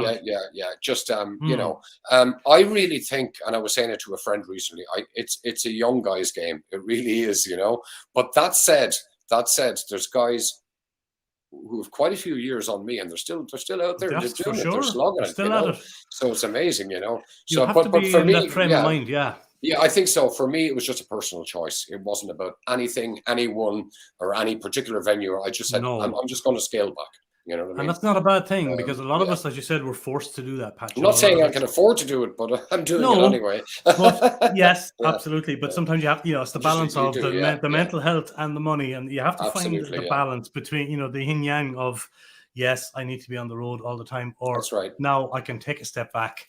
Just you know, I really think, and I was saying it to a friend recently, it's a young guy's game. It really is, you know. But that said, there's guys who have quite a few years on me, and they're still out there. That's they're doing for sure. They're slogging it. Still at it. So it's amazing, you know. You have to be in that frame of mind, yeah. Yeah, I think so. For me, it was just a personal choice. It wasn't about anything, anyone, or any particular venue. I just said, I'm just going to scale back. You know what I mean? And that's not a bad thing, because a lot of us, as you said, were forced to do that, Pat. I'm not saying I can afford to do it, but I'm doing it anyway. But, yes, absolutely. But sometimes you have, you know, it's the balance of the mental health and the money, and you have to find the balance between, you know, the yin yang of, yes, I need to be on the road all the time, or now I can take a step back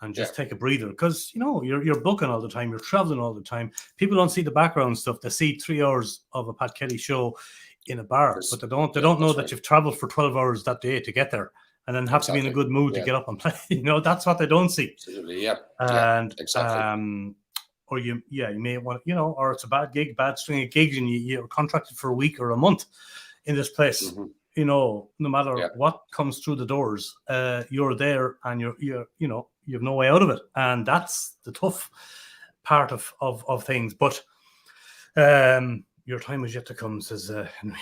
and just take a breather, because, you know, you're booking all the time, you're traveling all the time. People don't see the background stuff. They see 3 hours of a Pat Kelly show in a bar, but they don't know that you've traveled for 12 hours that day to get there, and then have to be in a good mood to get up and play. You know, that's what they don't see. Absolutely, yeah. And exactly. Or you may want, you know, or it's a bad string of gigs, and you're contracted for a week or a month in this place. You know, no matter what comes through the doors, you're there, and you're you know, you have no way out of it, and that's the tough part of things. But your time is yet to come, says Henrietta.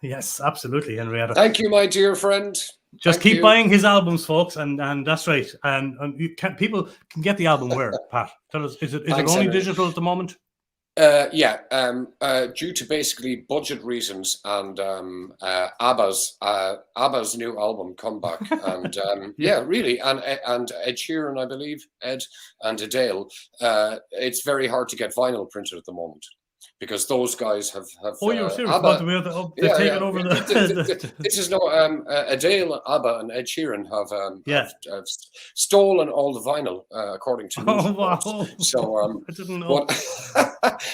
Yes, absolutely, Henrietta. Thank you, my dear friend. Just keep buying his albums, folks, and that's right. And people can get the album where, Pat? Tell us, is it only digital at the moment? Due to basically budget reasons and ABBA's new album comeback, and really, and Ed Sheeran, I believe, Ed and Adele. It's very hard to get vinyl printed at the moment, because those guys have oh, you're serious? ABBA, they've taken over this is no Adele, ABBA, and Ed Sheeran have stolen all the vinyl, according to wow. So I didn't know.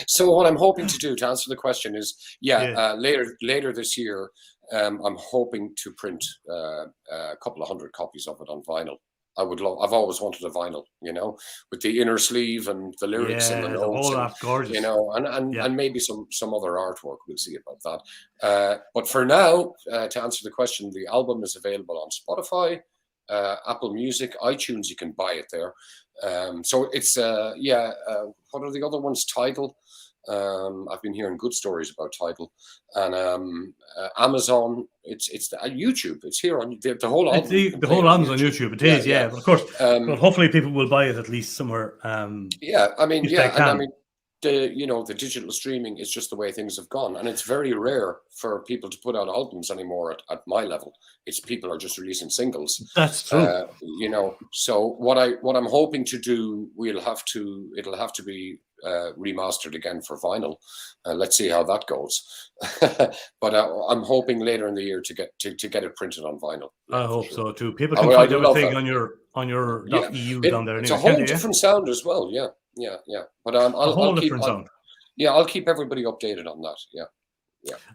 So what I'm hoping to do, to answer the question, is later this year, I'm hoping to print a couple of 100 copies of it on vinyl. I've always wanted a vinyl, you know, with the inner sleeve and the lyrics and the notes, and, gorgeous. You know, and maybe some other artwork. We'll see about that. But for now, to answer the question, the album is available on Spotify, Apple Music, iTunes. You can buy it there. So it's what are the other ones? Tidal. I've been hearing good stories about Tidal, and Amazon. It's YouTube. It's here on the whole album. The whole album's on YouTube. It is, yeah. But of course, but hopefully people will buy it at least somewhere. I mean, the digital streaming is just the way things have gone, and it's very rare for people to put out albums anymore at my level. It's people are just releasing singles. That's true. So what I'm hoping to do, it'll have to be remastered again for vinyl. Let's see how that goes. But I'm hoping later in the year to get it printed on vinyl. I hope so too. People can find everything on your .eu down there. It's a whole different sound as well. Yeah. But I'll keep everybody updated on that. Yeah.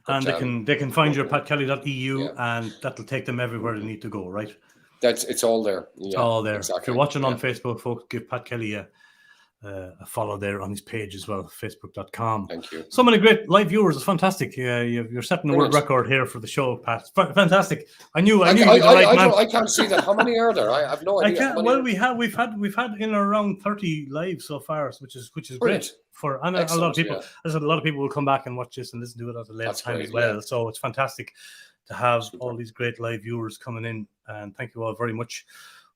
But, and they can find your patkelly.eu, and that'll take them everywhere they need to go. Right. It's all there. Yeah, it's all there. Exactly. If you're watching on Facebook, folks, give Pat Kelly a follow there on his page as well, facebook.com. Thank you. So many great live viewers. It's fantastic. You're setting a world record here for the show, Pat. Fantastic. I knew. I can't see that. How many are there? I have no idea. Well, we've had in around 30 live so far, which is great. A lot of people. A lot of people will come back and watch this and listen to it at a later time as well. Yeah. So it's fantastic to have all these great live viewers coming in, and thank you all very much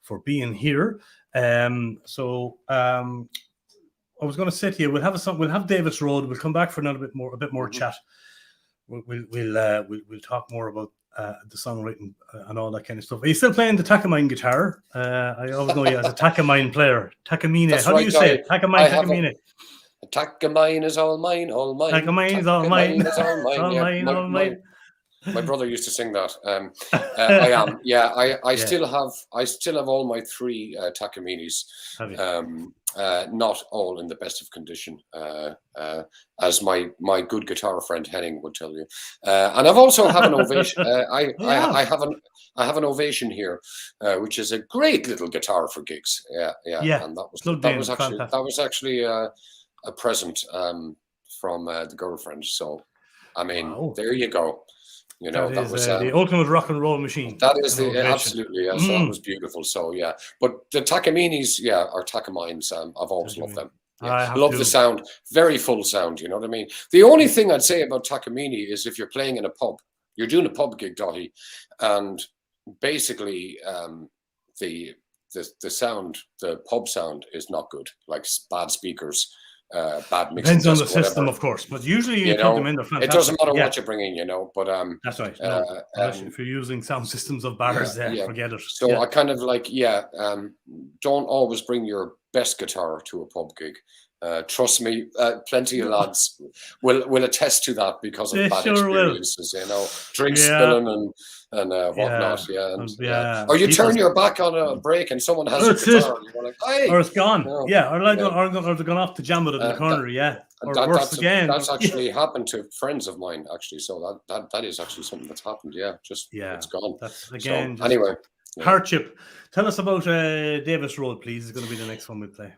for being here. I was going to say to you, we'll have Davis Road. We'll come back for a bit more chat. We'll talk more about the songwriting and all that kind of stuff. Are you still playing the Takamine guitar? I always know you as a Takamine player. Takamine. How do you say it? Takamine. Takamine is all mine, all mine. Takamine is all mine. All mine. My brother used to sing that. I am. Yeah, I still have all my 3 Takaminis. Not all in the best of condition, as my good guitar friend Henning would tell you. And I've also have an Ovation. I have an Ovation here, which is a great little guitar for gigs. Yeah. And that was actually a present from the girlfriend. So, I mean, There you go. That was the ultimate rock and roll machine. That is absolutely, yes. That was beautiful. So yeah, but the Takaminis, are Takamines. I've always loved them. Yeah. I love the sound, very full sound. You know what I mean? The only thing I'd say about Takamine is if you're playing in a pub, you're doing a pub gig, Dahi, and basically the sound, the pub sound is not good, like bad speakers. Bad mixing. Depends on the system, of course, but usually you put them in. Fantastic. It doesn't matter what you bring in, But that's right. If you're using sound systems of bars, forget it. So I kind of don't always bring your best guitar to a pub gig. Trust me, plenty of lads will attest to that because of bad experiences. Drinks spilling and whatnot. Or you turn your back on a break and someone has a guitar, and you're like, hey! Or it's gone. Or they've gone off to jam it in the corner. Or worse again. That's actually happened to friends of mine. Actually, so that is actually something that's happened. It's gone. That's again. So, anyway, hardship. Tell us about Davis Road, please. It's going to be the next one we play.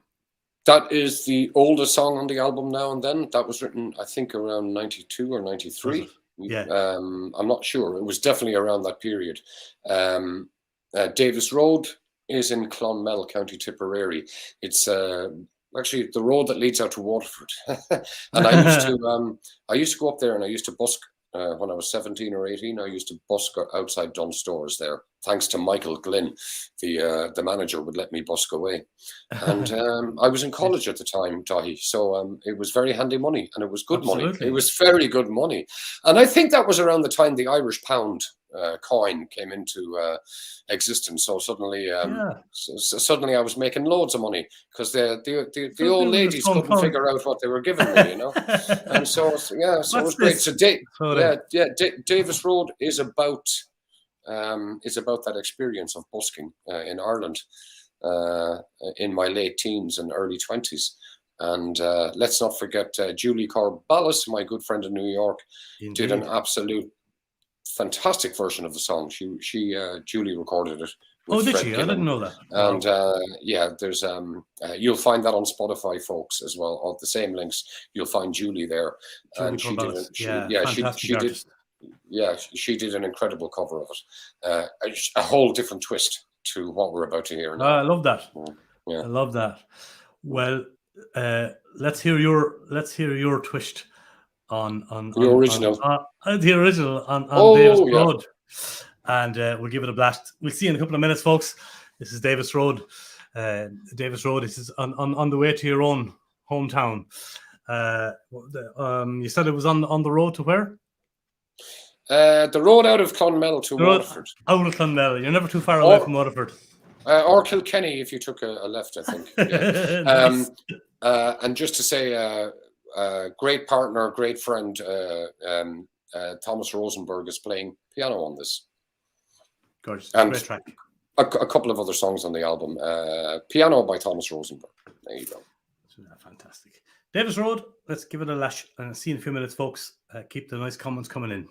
That is the oldest song on the album Now and Then. That was written, I think, around 92 or 93. Yeah. I'm not sure. It was definitely around that period. Davis Road is in Clonmel, County Tipperary. It's actually the road that leads out to Waterford. And I used to go up there and I used to busk when I was 17 or 18. I used to busk outside Dunn Stores there. Thanks to Michael Glynn, the manager would let me busk away. And I was in college at the time, Dahi. So it was very handy money and it was good money. It was very good money. And I think that was around the time the Irish pound coin came into existence. So suddenly I was making loads of money because the old ladies couldn't figure out what they were giving me, And so it was great. So Davis Road is about that experience of busking in Ireland in my late teens and early 20s. And let's not forget Julie Corballis, my good friend in New York, did an absolute fantastic version of the song. Julie recorded it. Did she? I didn't know that. And there's you'll find that on Spotify, folks, as well. Of the same links, you'll find Julie there. Julie Corballis. She did. Yeah, she did an incredible cover of it. A whole different twist. to what we're about to hear now. I love that. Yeah. I love that. Well, let's hear your twist on The original. the original on Oh, Davis yeah. Road, and we'll give it a blast. We'll see you in a couple of minutes, folks. This is Davis Road. Davis Road. This is on the way to your own hometown. You said it was on the road to where? The road out of Clonmel to Waterford. Out of Clonmel. You're never too far away from Waterford. Or Kilkenny if you took a left, I think. Yeah. Nice. And just to say, great partner, great friend, Thomas Rosenberg is playing piano on this. Gorgeous. And great track. A couple of other songs on the album. Piano by Thomas Rosenberg. There you go. Fantastic. Davis Road, let's give it a lash and see you in a few minutes, folks. Keep the nice comments coming in.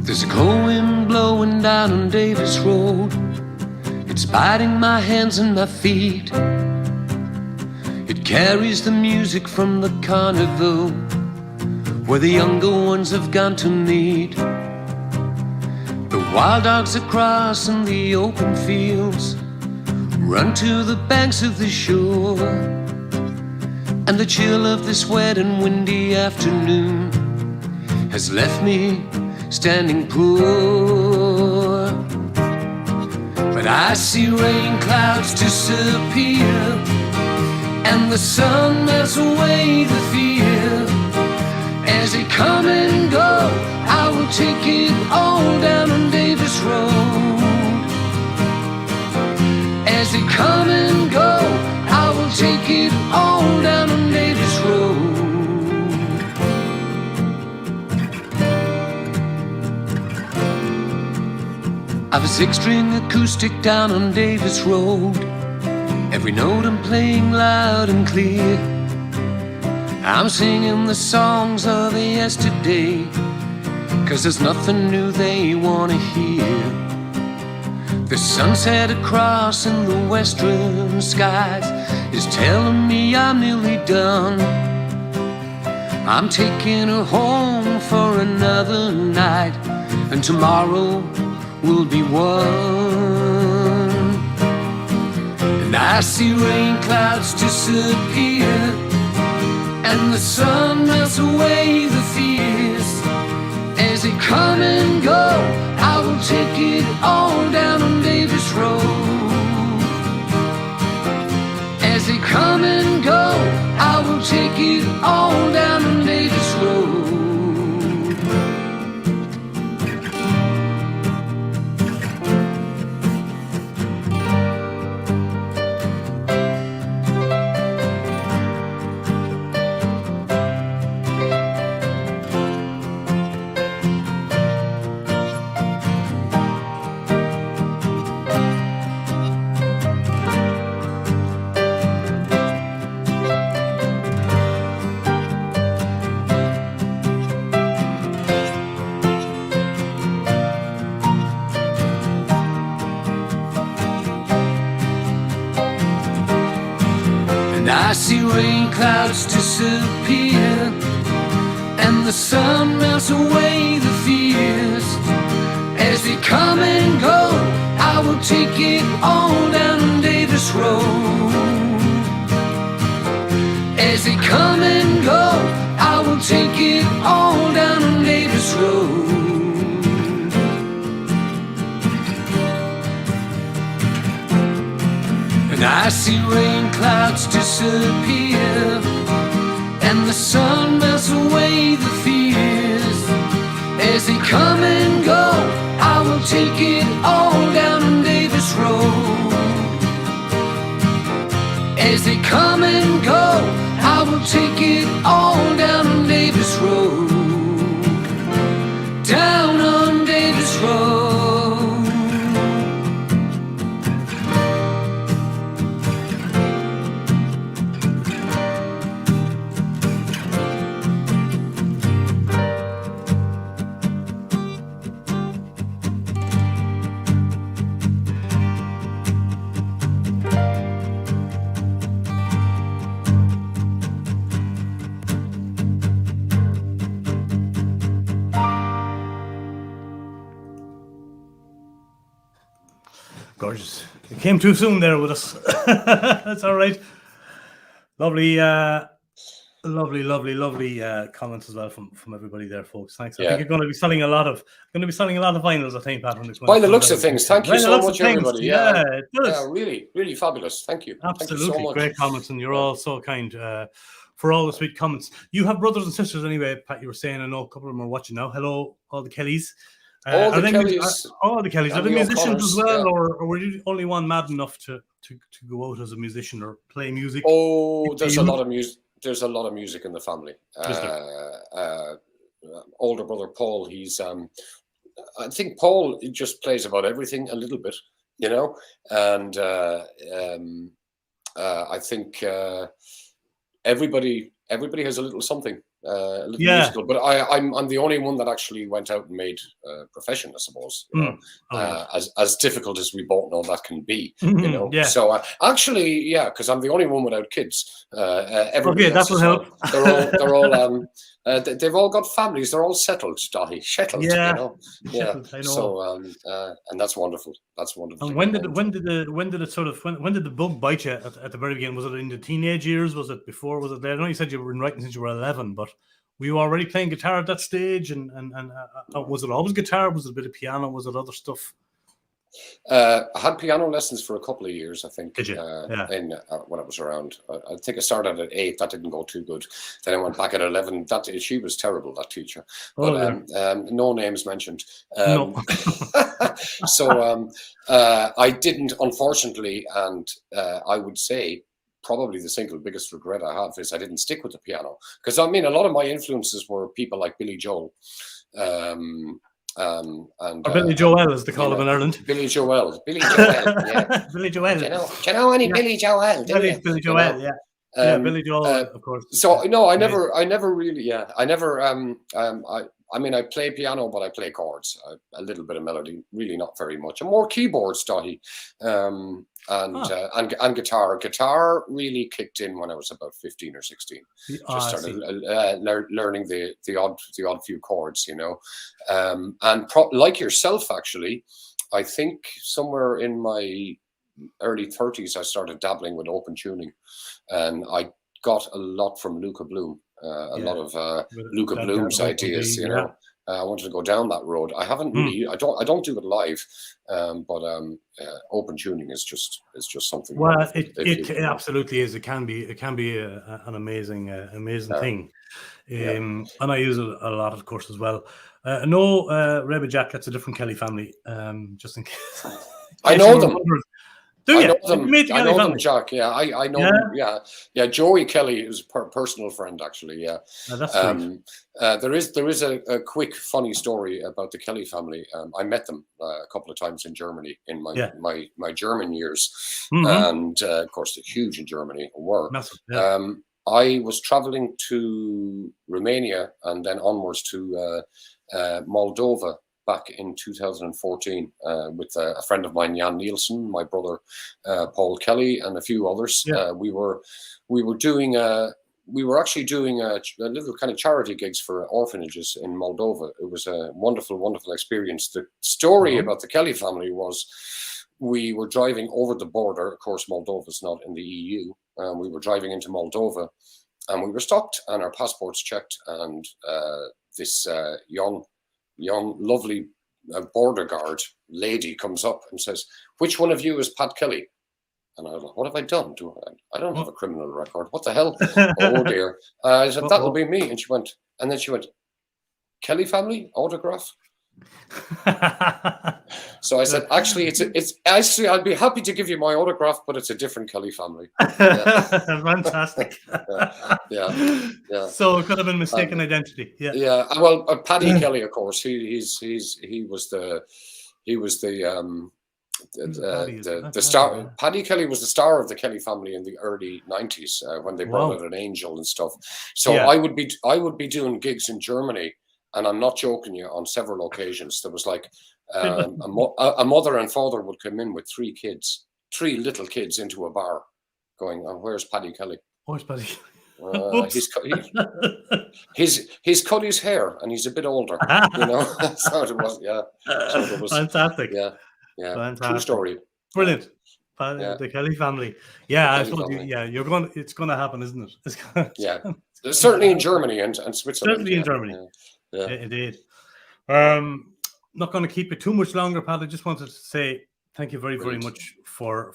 There's a cold wind blowing down on Davis Road. It's biting my hands and my feet. It carries the music from the carnival where the younger ones have gone to meet. The wild dogs are crossing the open fields, run to the banks of the shore, and the chill of this wet and windy afternoon has left me standing poor. But I see rain clouds disappear, and the sun melts away the fear. As they come and go, I will take it all down on Davis Road. As they come and go, I will take it all down on Davis Road. I've a 6-string acoustic down on Davis Road. Every note I'm playing loud and clear. I'm singing the songs of yesterday, 'cause there's nothing new they wanna hear. The sunset across in the western skies is telling me I'm nearly done. I'm taking her home for another night, and tomorrow will be one. And I see rain clouds disappear, and the sun melts away the fears. As they come and go, I will take it all down on Davis Road. As they come and go, I will take it all down on Davis Road. I see rain clouds disappear, and the sun melts away the fears. As they come and go, I will take it all down on Davis Road. As they come and go, I will take it all down on Davis Road. And I see rain clouds disappear, and the sun melts away the fears. As they come and go, I will take it all down on Davis Road. As they come and go, I will take it all down on Davis Road. Down on Davis Road. it came too soon there with us. That's all right. Lovely, lovely comments as well from everybody there, folks. Thanks. I think you're going to be selling a lot of vinyls. I think, Pat, by the looks of things. Thank you so much, everybody. Yeah, really, really fabulous. Thank you. Absolutely, thank you so much. Great comments, and you're all so kind for all the sweet comments. You have brothers and sisters, anyway, Pat. You were saying, I know a couple of them are watching now. Hello, all the Kellys. All the Kellys. Are they musicians as well, or were you only one mad enough to go out as a musician or play music? Oh, there's a lot of music. There's a lot of music in the family. Older brother Paul, he's I think Paul just plays about everything a little bit, you know, and I think everybody has a little something, a little musical. But I'm the only one that actually went out and made a profession, I suppose. You know? As difficult as we both know that can be, you know. So actually, because I'm the only one without kids. Everybody that will help. They're all they've all got families. They're all settled, Dottie. Settled, you know. Settled, I know. So and that's wonderful. That's wonderful. And when did the bug bite you at the very beginning? Was it in the teenage years? Was it before? Was it there? I know you said you were writing since you were 11, but were you already playing guitar at that stage? And was it always guitar? Was it a bit of piano? Was it other stuff? I had piano lessons for a couple of years, I think. Did you? When I was around, I think I started at 8. That didn't go too good. Then I went back at 11. She was terrible, that teacher. But no names mentioned. No. So I didn't, unfortunately, and I would say probably the single biggest regret I have is I didn't stick with the piano, because I mean a lot of my influences were people like Billy Joel. Or Billy Joel, as they call him in Ireland. Billy Joel, yeah. Billy Joel. Do you know any Billy Joel? Billy Joel, yeah. Billy Joel, of course. So no, I never really, I mean, I play piano, but I play chords, a little bit of melody, really not very much. And more keyboards, Dottie, and guitar. Guitar really kicked in when I was about 15 or 16. Just started learning the odd few chords, you know. And like yourself, actually, I think somewhere in my early 30s, I started dabbling with open tuning, and I got a lot from Luca Bloom. A lot of Luca Bloom's ideas, you know. I wanted to go down that road. I haven't really. I don't do it live, but open tuning is just something. Well, it absolutely is. It can be an amazing thing, and I use it a lot, of course, as well. No, Rebbe Jack, that's a different Kelly family. Just in case. I know them. Do you? I know them, Jack. Yeah, I know them. Yeah. Joey Kelly is a personal friend, actually. Yeah. That's great. There is a quick funny story about the Kelly family. I met them a couple of times in Germany in my German years, and of course they're huge in Germany. I was traveling to Romania and then onwards to Moldova back in 2014 with a friend of mine, Jan Nielsen, my brother Paul Kelly, and a few others. We were actually doing a little kind of charity gigs for orphanages in Moldova. It was a wonderful, wonderful experience. The story about the Kelly family was we were driving over the border. Of course, Moldova is not in the EU. We were driving into Moldova, and we were stopped and our passports checked, and this young, lovely border guard lady comes up and says, "Which one of you is Pat Kelly?" And I was like, "What have I done? I don't have a criminal record. What the hell?" Oh dear. I said, "That'll be me." And she went, "Kelly family autograph?" So I said, "Actually, it's actually I'd be happy to give you my autograph, but it's a different Kelly family." Fantastic. Yeah. So it could have been mistaken identity. Yeah. Well, Paddy Kelly, of course, he was the star. Paddy Kelly was the star of the Kelly family in the early 90s when they brought out an angel and stuff. So I would be doing gigs in Germany. And I'm not joking you, on several occasions, there was like a mother and father would come in with 3 little kids into a bar going, "Oh, where's Paddy Kelly?" Where's Paddy? He's cut his hair and he's a bit older, you know. So it was, So it was fantastic. Yeah. Fantastic. True story. Brilliant. Yeah. The Kelly family. Yeah, I Kelly told you. family. Yeah, it's going to happen, isn't it? Yeah. Certainly in Germany and Switzerland. Certainly in Germany. Yeah. Indeed. Not going to keep it too much longer, Pat. I just wanted to say thank you very, very much for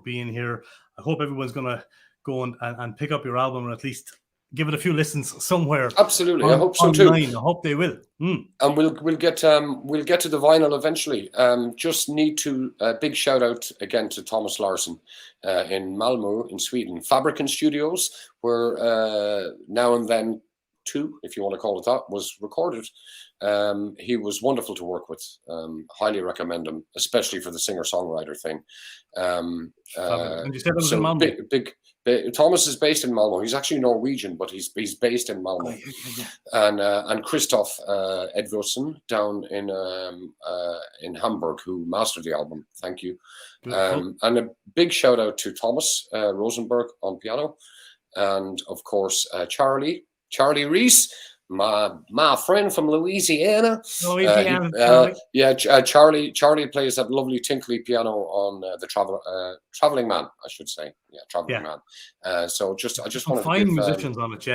being here. I hope everyone's going to go and pick up your album, or at least give it a few listens somewhere. Absolutely, I hope so too. I hope they will. And we'll get to the vinyl eventually. Just need to big shout out again to Thomas Larsson in Malmö in Sweden, Fabrican Studios, where Now and Then 2, if you want to call it that, was recorded. He was wonderful to work with. Highly recommend him, especially for the singer-songwriter thing. And you said that was in Malmö. Thomas is based in Malmö. He's actually Norwegian, but he's based in Malmö. And Christoph Edvardsen down in Hamburg, who mastered the album. Thank you. And a big shout out to Thomas Rosenberg on piano, and of course Charlie Reese, my friend from Louisiana. Charlie plays that lovely tinkly piano on the Traveling Man, I should say. Yeah, Traveling Man. So I just want to find musicians on it.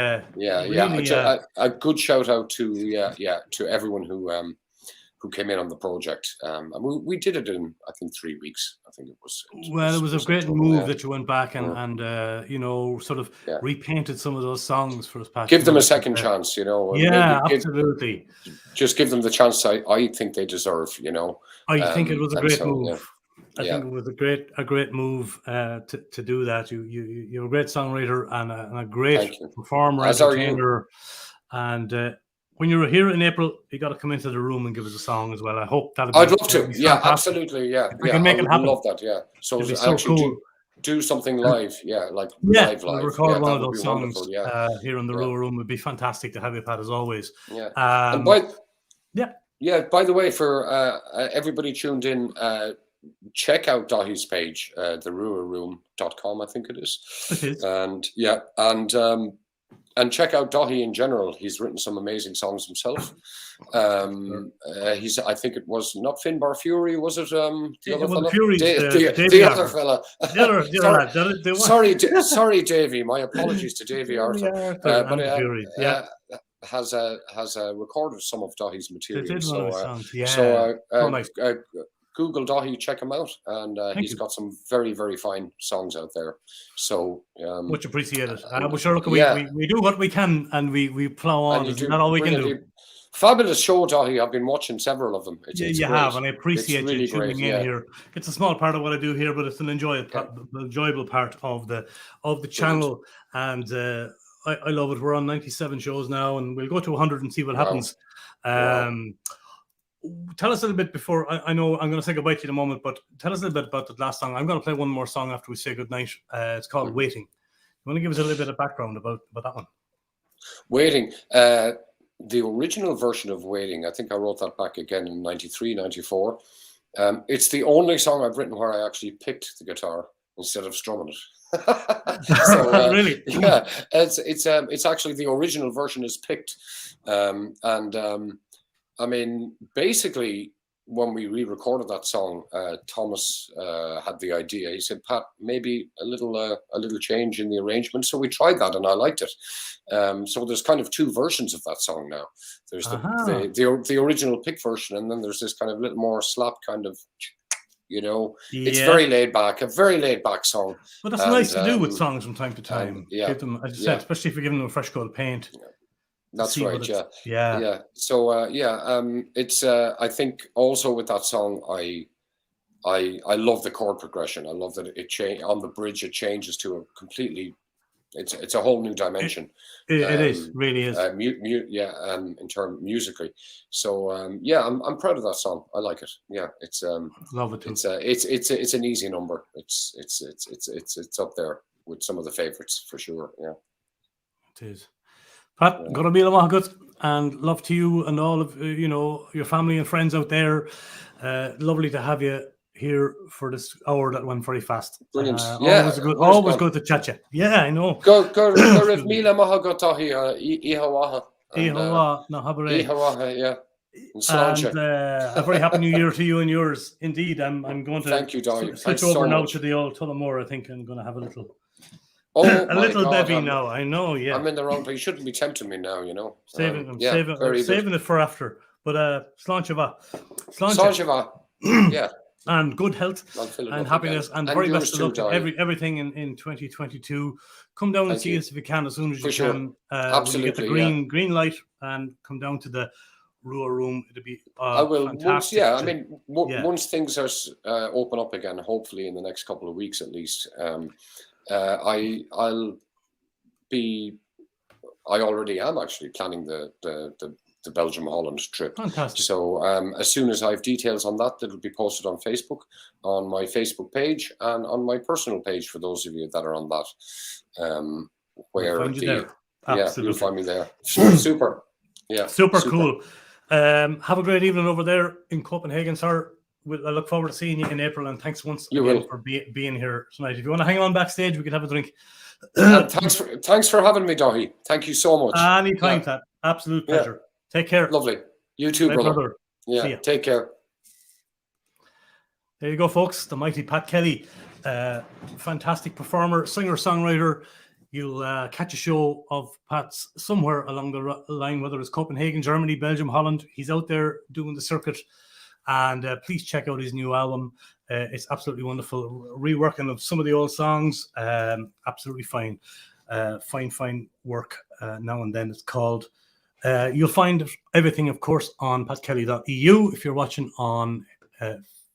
A good shout out to everyone who came in on the project. And we did it in, I think, 3 weeks. I think it was. It was a great move that you went back and sort of repainted some of those songs for us. Give them a second chance, Absolutely. Just give them the chance I think they deserve, I think it was a great move. I think it was a great move to do that. You're a great songwriter and a great performer, entertainer, and when you're here in April, you got to come into the room and give us a song as well. I hope that'll be. I'd love to. Yeah, absolutely. Yeah, we can make it happen. Love that. Yeah. So actually cool. do something live. Yeah, live. We'll record one of those songs here in the RWR room. It'd be fantastic to have you, Pat, as always. Yeah. And by the way, for everybody tuned in, check out Dahi's page, the RWRroom.com, I think it is. It is. And check out Dahi in general. He's written some amazing songs himself. I think it was not Finbar Fury, was it? The other fella? The other fella. Sorry, Davey. My apologies to Davey Arthur. Has recorded some of Dahi's material. Google Dahi, check him out, and he's got some very, very fine songs out there. So much appreciated. We're sure we do what we can, and we plow on. It's not all we can do. Fabulous show, Dahi. I've been watching several of them. It's you have, and I appreciate you tuning in here. It's a small part of what I do here, but it's an enjoyable part of the channel, and I love it. We're on 97 shows now, and we'll go to 100 and see what happens. Tell us a little bit before, I know I'm going to say goodbye to you in a moment, but tell us a little bit about the last song. I'm going to play one more song after we say goodnight. It's called Waiting. You want to give us a little bit of background about that one? Waiting. The original version of Waiting, I think I wrote that back again in 93, 94. It's the only song I've written where I actually picked the guitar instead of strumming it. Really? Yeah. It's actually the original version is picked. I mean, basically, when we re-recorded that song, Thomas had the idea. He said, "Pat, maybe a little change in the arrangement." So we tried that, and I liked it. So there's kind of two versions of that song now. There's the original pick version, and then there's this kind of little more slap kind of. It's very laid back, a very laid back song. But that's nice to do with songs from time to time. Give them, as you said, especially if you're giving them a fresh coat of paint. Yeah. That's right. Yeah. So it's I think also with that song, I love the chord progression. I love that it on the bridge. It changes to a completely. It's a whole new dimension. It is, really is. In terms musically. So I'm proud of that song. I like it. Yeah, it's love it too. It's an easy number. It's up there with some of the favorites for sure. Yeah, it is. Pat, gonna be a good and love to you and all of your family and friends out there. Lovely to have you here for this hour that went very fast. Brilliant. Always good to chat you. Yeah, I know. Go Mila Mahagotahi Ihawaha. Ihawaha, no Habare. Ihawaha, yeah. Sláinte. And a very happy New Year to you and yours. Indeed, I'm going to Thank you, Dáithí. switch Thanks over so now much. to the old Tullamore. I think I'm going to have a little Oh, a my little God, bevy now. I know, yeah. I'm in the wrong place. You shouldn't be tempting me now, you know. I'm yeah, saving it for after. But Sláinte bha. Sláinte bha. Yeah. And good health and happiness again. and very yours best of too, luck to Dáithí. everything in 2022. Come down and Thank see you. us if you can as soon as For you sure. can. Absolutely, when you get the green light and come down to the RWR room. It'll be I will. fantastic. Once things are open up again, hopefully in the next couple of weeks at least, I'll be. I already am actually planning the Belgium Holland trip. Fantastic. So as soon as I have details on that, it'll be posted on Facebook, on my Facebook page, and on my personal page for those of you that are on that. Where we'll find you there. Absolutely. You'll find me there. Super. Yeah. Super cool. Have a great evening over there in Copenhagen, sir. I look forward to seeing you in April, and thanks once again for being here tonight. If you want to hang on backstage, we could have a drink. Thanks for having me, Dáithí. Thank you so much. Anytime, Pat. Absolute pleasure. Take care. Lovely. You too, brother. Yeah. See ya. Take care. There you go, folks. The mighty Pat Kelly, fantastic performer, singer, songwriter. You'll catch a show of Pat's somewhere along the line, whether it's Copenhagen, Germany, Belgium, Holland. He's out there doing the circuit. And please check out his new album. It's absolutely wonderful. Reworking of some of the old songs. Absolutely fine. Fine work now and then. It's called. You'll find everything, of course, on patkelly.eu. If you're watching on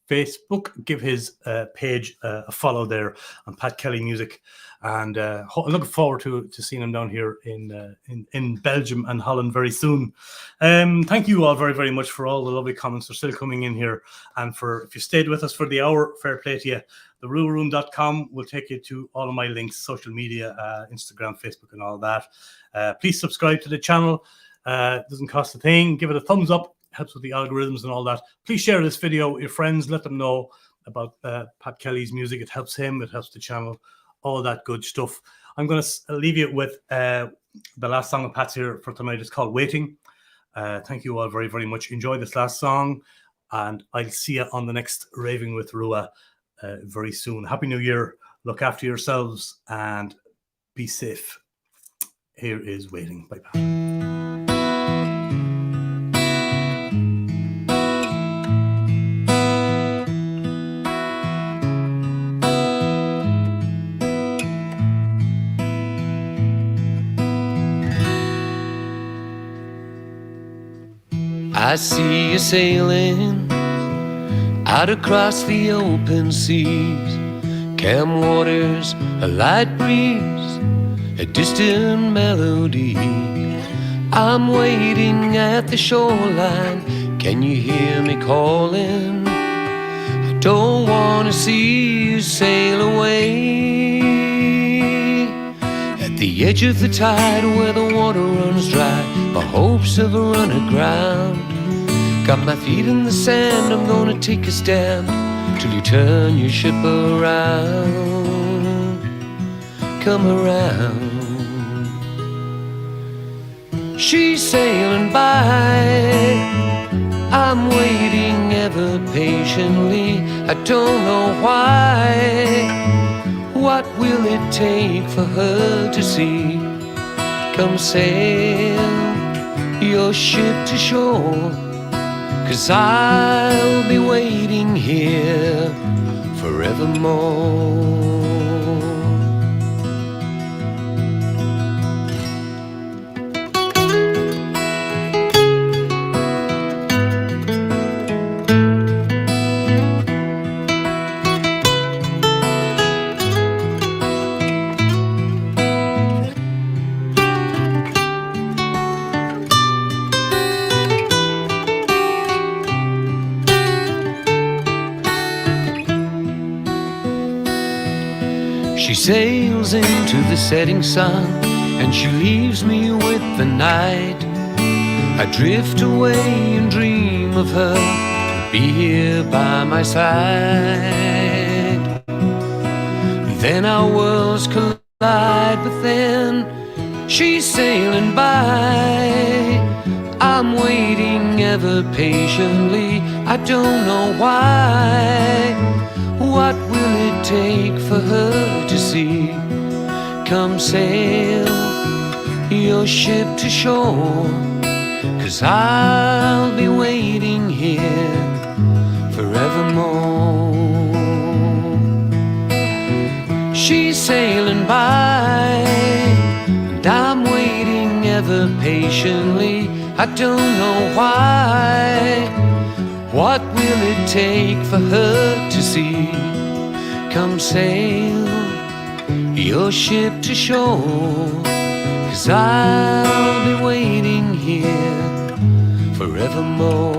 Facebook, give his page a follow there on Pat Kelly Music. And I'm looking forward to seeing him down here in Belgium and Holland very soon. Thank you all very, very much for all the lovely comments. They're still coming in here. And if you stayed with us for the hour, fair play to you. TheRuleRoom.com will take you to all of my links, social media, Instagram, Facebook, and all that. Please subscribe to the channel. It doesn't cost a thing. Give it a thumbs up. Helps with the algorithms and all that. Please share this video with your friends. Let them know about Pat Kelly's music. It helps him. It helps the channel. All that good stuff. I'm going to leave you with the last song of Pat's here for tonight. It's called Waiting. Thank you all very, very much. Enjoy this last song. And I'll see you on the next Raving with Rua very soon. Happy New Year. Look after yourselves and be safe. Here is Waiting by Pat. I see you sailing out across the open seas, calm waters, a light breeze, a distant melody. I'm waiting at the shoreline, can you hear me calling? I don't want to see you sail away. At the edge of the tide where the water runs dry, my hopes have run aground. Got my feet in the sand, I'm gonna take a stand till you turn your ship around. Come around. She's sailing by, I'm waiting ever patiently. I don't know why. What will it take for her to see? Come sail your ship to shore, 'cause I'll be waiting here forevermore. She sails into the setting sun, and she leaves me with the night. I drift away and dream of her, be here by my side. Then our worlds collide, but then she's sailing by. I'm waiting ever patiently. I don't know why. What will it take for her to see? Come sail your ship to shore, 'cause I'll be waiting here forevermore. She's sailing by, and I'm waiting ever patiently. I don't know why. What will it take for her to see? Come sail your ship to shore, 'cause I'll be waiting here forevermore.